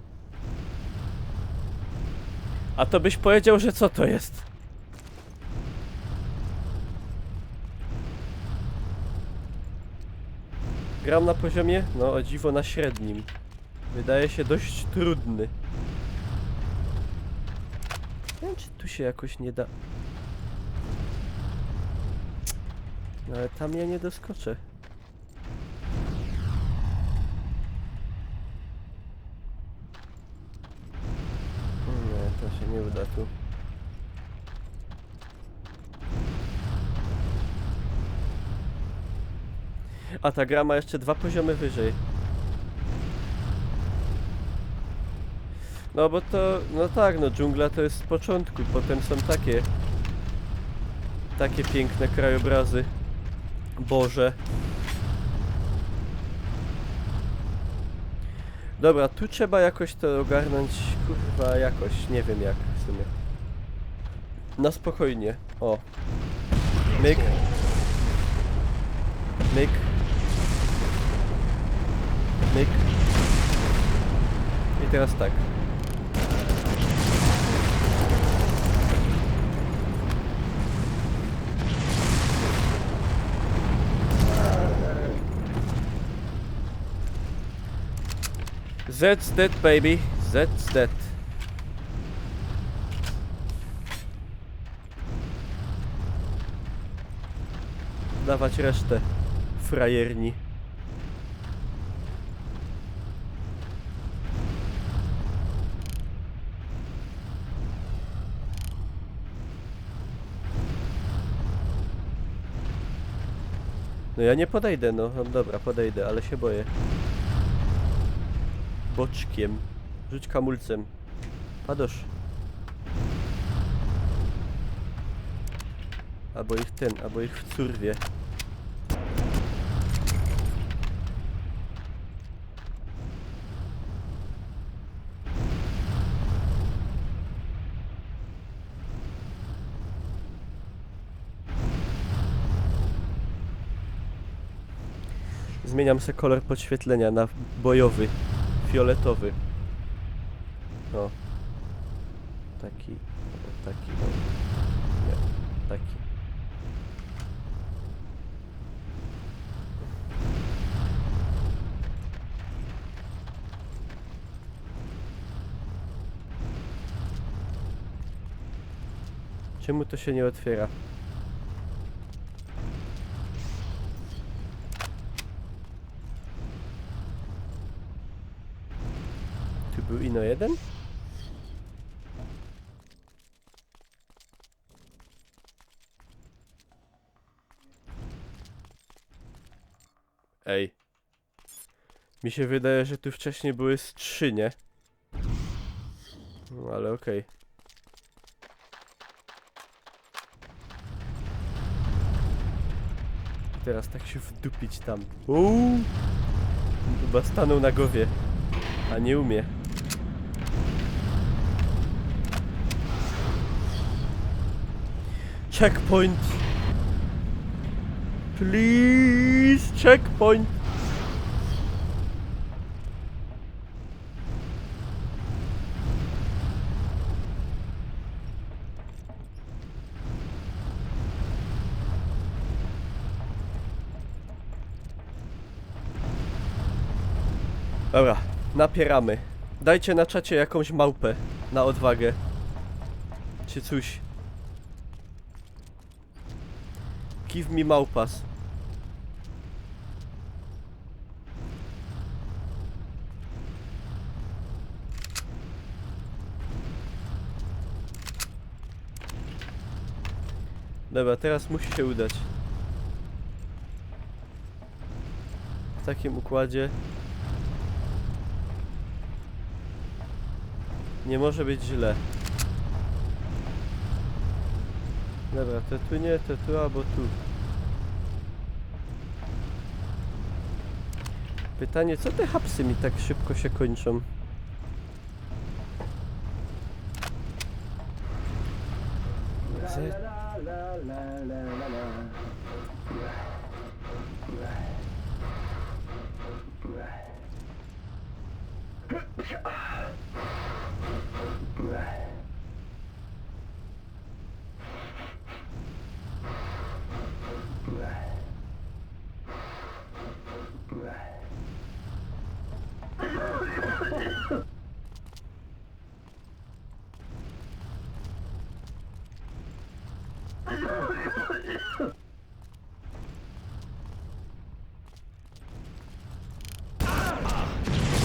A to byś powiedział, że co to jest? Gram na poziomie, no o dziwo na średnim. Wydaje się dość trudny. Nie wiem, czy tu się jakoś nie da... No ale tam ja nie doskoczę. Nie, to się nie uda tu. A ta gra ma jeszcze 2 poziomy wyżej. No bo to, no tak, no dżungla to jest z początku, potem są takie piękne krajobrazy. Boże. Dobra, tu trzeba jakoś to ogarnąć, kurwa, jakoś, nie wiem jak w sumie. Na spokojnie, o. Myk. Myk. Myk. I teraz tak. That's dead, baby. That's dead. Dawać resztę frajerni. No ja nie podejdę, no dobra, podejdę, ale się boję. Boczkiem. Rzuć kamulcem. Padosz. Albo ich w curwie. Zmieniam sobie kolor podświetlenia na bojowy, fioletowy. O. Taki, no. Nie, taki. Czemu to się nie otwiera? Tu był ino jeden? Ej. Mi się wydaje, że tu wcześniej były z 3, nie? No ale okej. Teraz tak się wdupić tam. Chyba stanął na głowie, a nie umie. Checkpoint! Please, checkpoint. Dobra, napieramy. Dajcie na czacie jakąś małpę na odwagę. Czy coś. Give me małpas. Dobra, teraz musi się udać. W takim układzie nie może być źle. Dobra, to tu nie, to tu albo tu. Pytanie, co te hapsy mi tak szybko się kończą?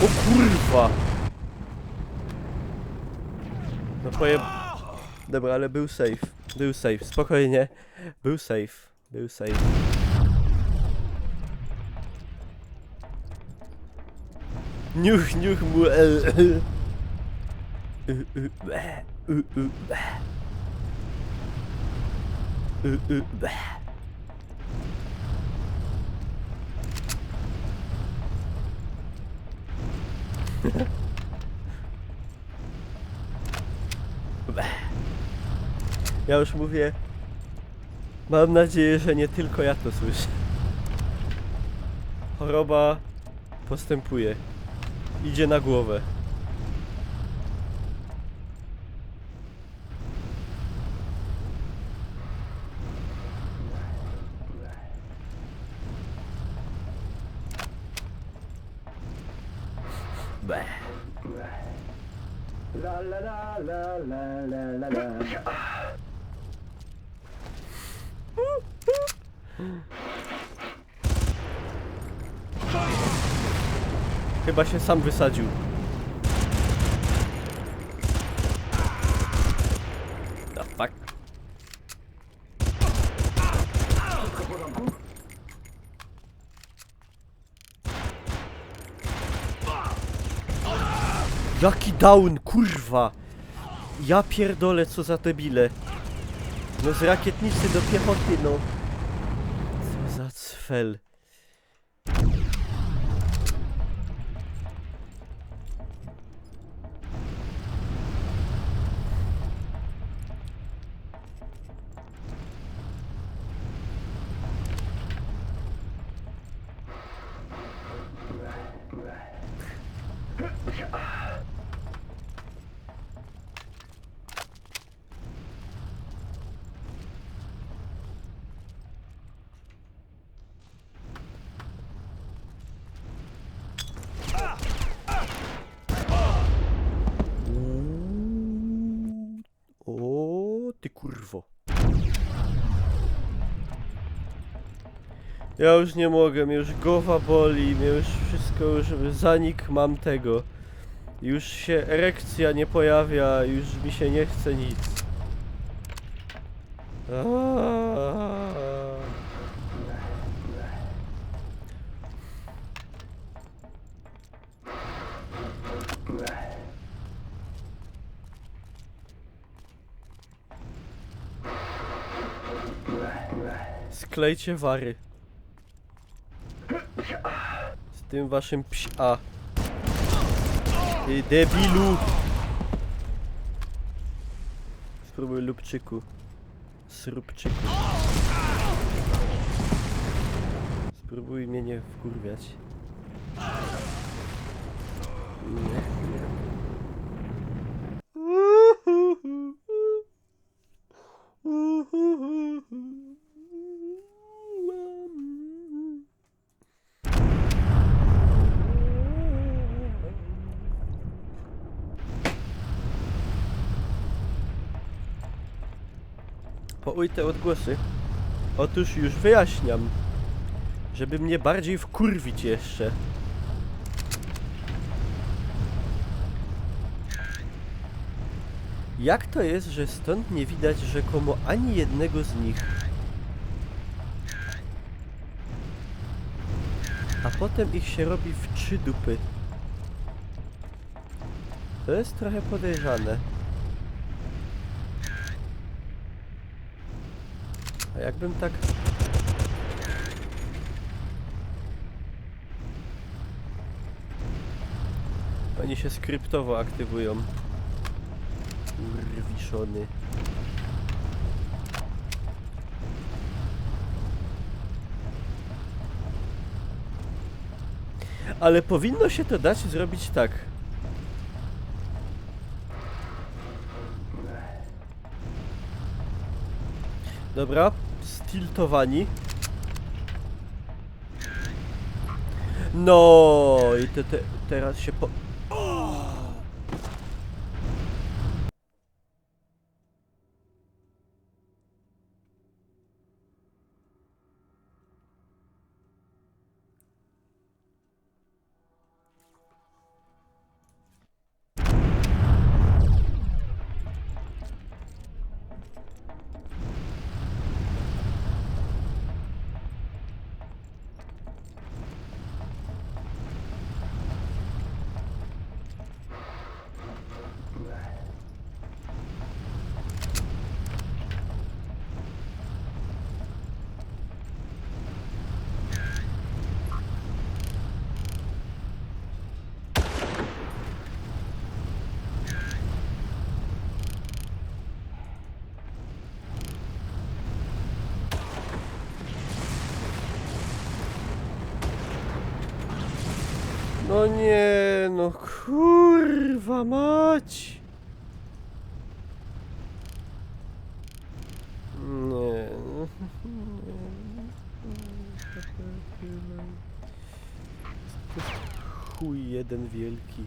O kurwa! No powiem... Dobra, ale był safe. Był safe, spokojnie. Był safe. Był safe. Niuch, niuch mu... Ja już mówię. Mam nadzieję, że nie tylko ja to słyszę. Choroba postępuje. Idzie na głowę. Bleh. La la la la la la la la. Chyba się sam wysadził. The fuck? Jaki down, kurwa! Ja pierdolę, co za debile. No z rakietnicy do piechoty, no. Co za cfel. O, ty kurwo. Ja już nie mogę, mnie już głowa boli, mnie już wszystko, już zanik mam tego. Już się erekcja nie pojawia, już mi się nie chce nic. Sklejcie wary. Z tym waszym psia. Ty debilu! Spróbuj lubczyku. Srubczyku. Spróbuj mnie nie wkurwiać. Pouj te odgłosy. Otóż już wyjaśniam, żeby mnie bardziej wkurwić jeszcze. Jak to jest, że stąd nie widać rzekomo ani jednego z nich? A potem ich się robi w 3 dupy. To jest trochę podejrzane. A jakbym tak... Oni się skryptowo aktywują. Kurwiszony. Ale powinno się to dać zrobić tak. Dobra, stiltowani. No i teraz się po... No nie, no kurwa mać. Nie. To jest chuj jeden wielki.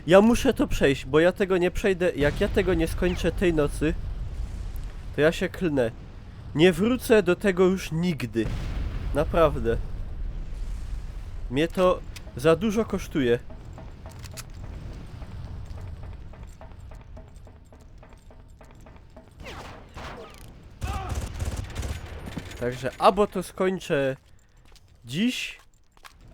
Ja muszę to przejść, bo ja tego nie przejdę. Jak ja tego nie skończę tej nocy, to ja się klnę. Nie wrócę do tego już nigdy. Naprawdę. Mnie to za dużo kosztuje. Także albo to skończę dziś,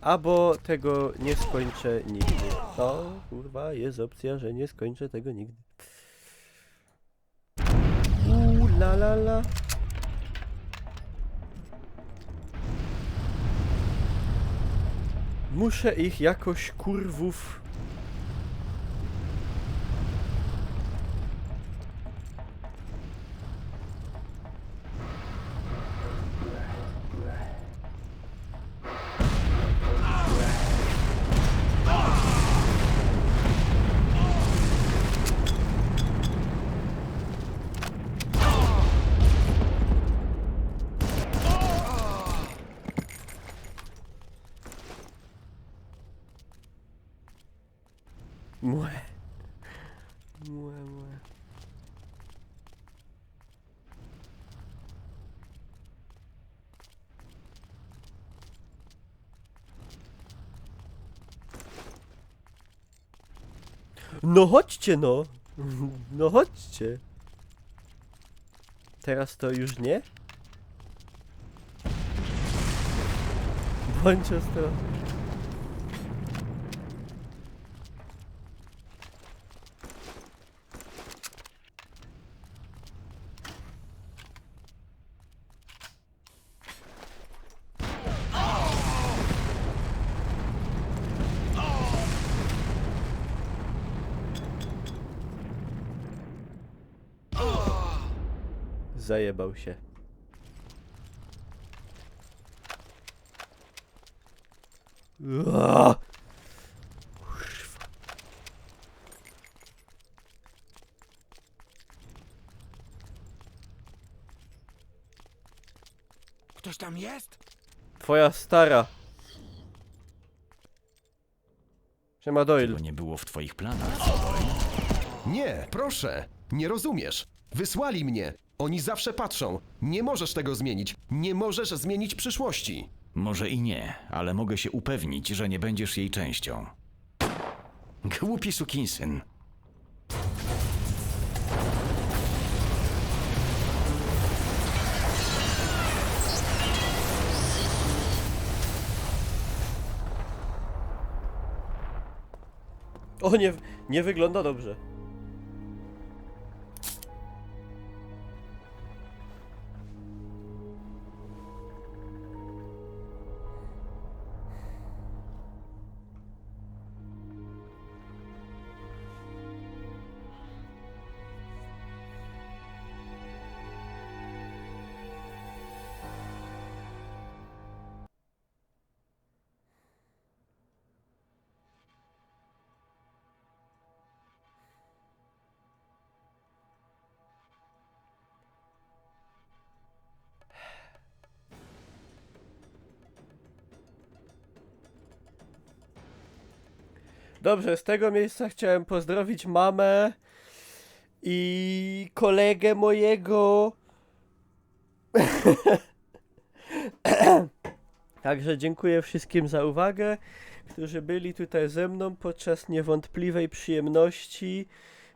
albo tego nie skończę nigdy. No, kurwa, jest opcja, że nie skończę tego nigdy. La la la. Muszę ich jakoś, kurwów... Mue. Mue, mue. No chodźcie no! No chodźcie! Teraz to już nie? Bądź ostrożny. Zajebał się. Uaa! Kurwa. Ktoś tam jest? Twoja stara. Siema Tego Doyle. nie było w twoich planach. Nie, proszę. Nie rozumiesz. Wysłali mnie. Oni zawsze patrzą. Nie możesz tego zmienić. Nie możesz zmienić przyszłości. Może i nie, ale mogę się upewnić, że nie będziesz jej częścią. Głupi sukinsyn. O, nie wygląda dobrze. Dobrze, z tego miejsca chciałem pozdrowić mamę i kolegę mojego. Także dziękuję wszystkim za uwagę, którzy byli tutaj ze mną podczas niewątpliwej przyjemności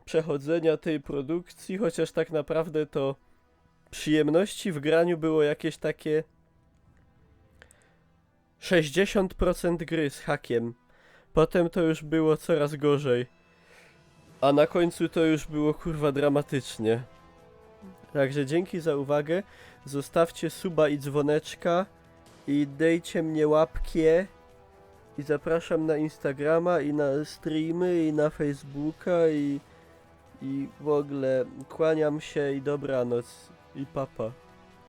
przechodzenia tej produkcji, chociaż tak naprawdę to przyjemności w graniu było jakieś takie 60% gry z hakiem. Potem to już było coraz gorzej. A na końcu to już było kurwa dramatycznie. Także dzięki za uwagę. Zostawcie suba i dzwoneczka. I dejcie mnie łapkie. I zapraszam na Instagrama i na streamy i na Facebooka i w ogóle kłaniam się i dobranoc. I papa.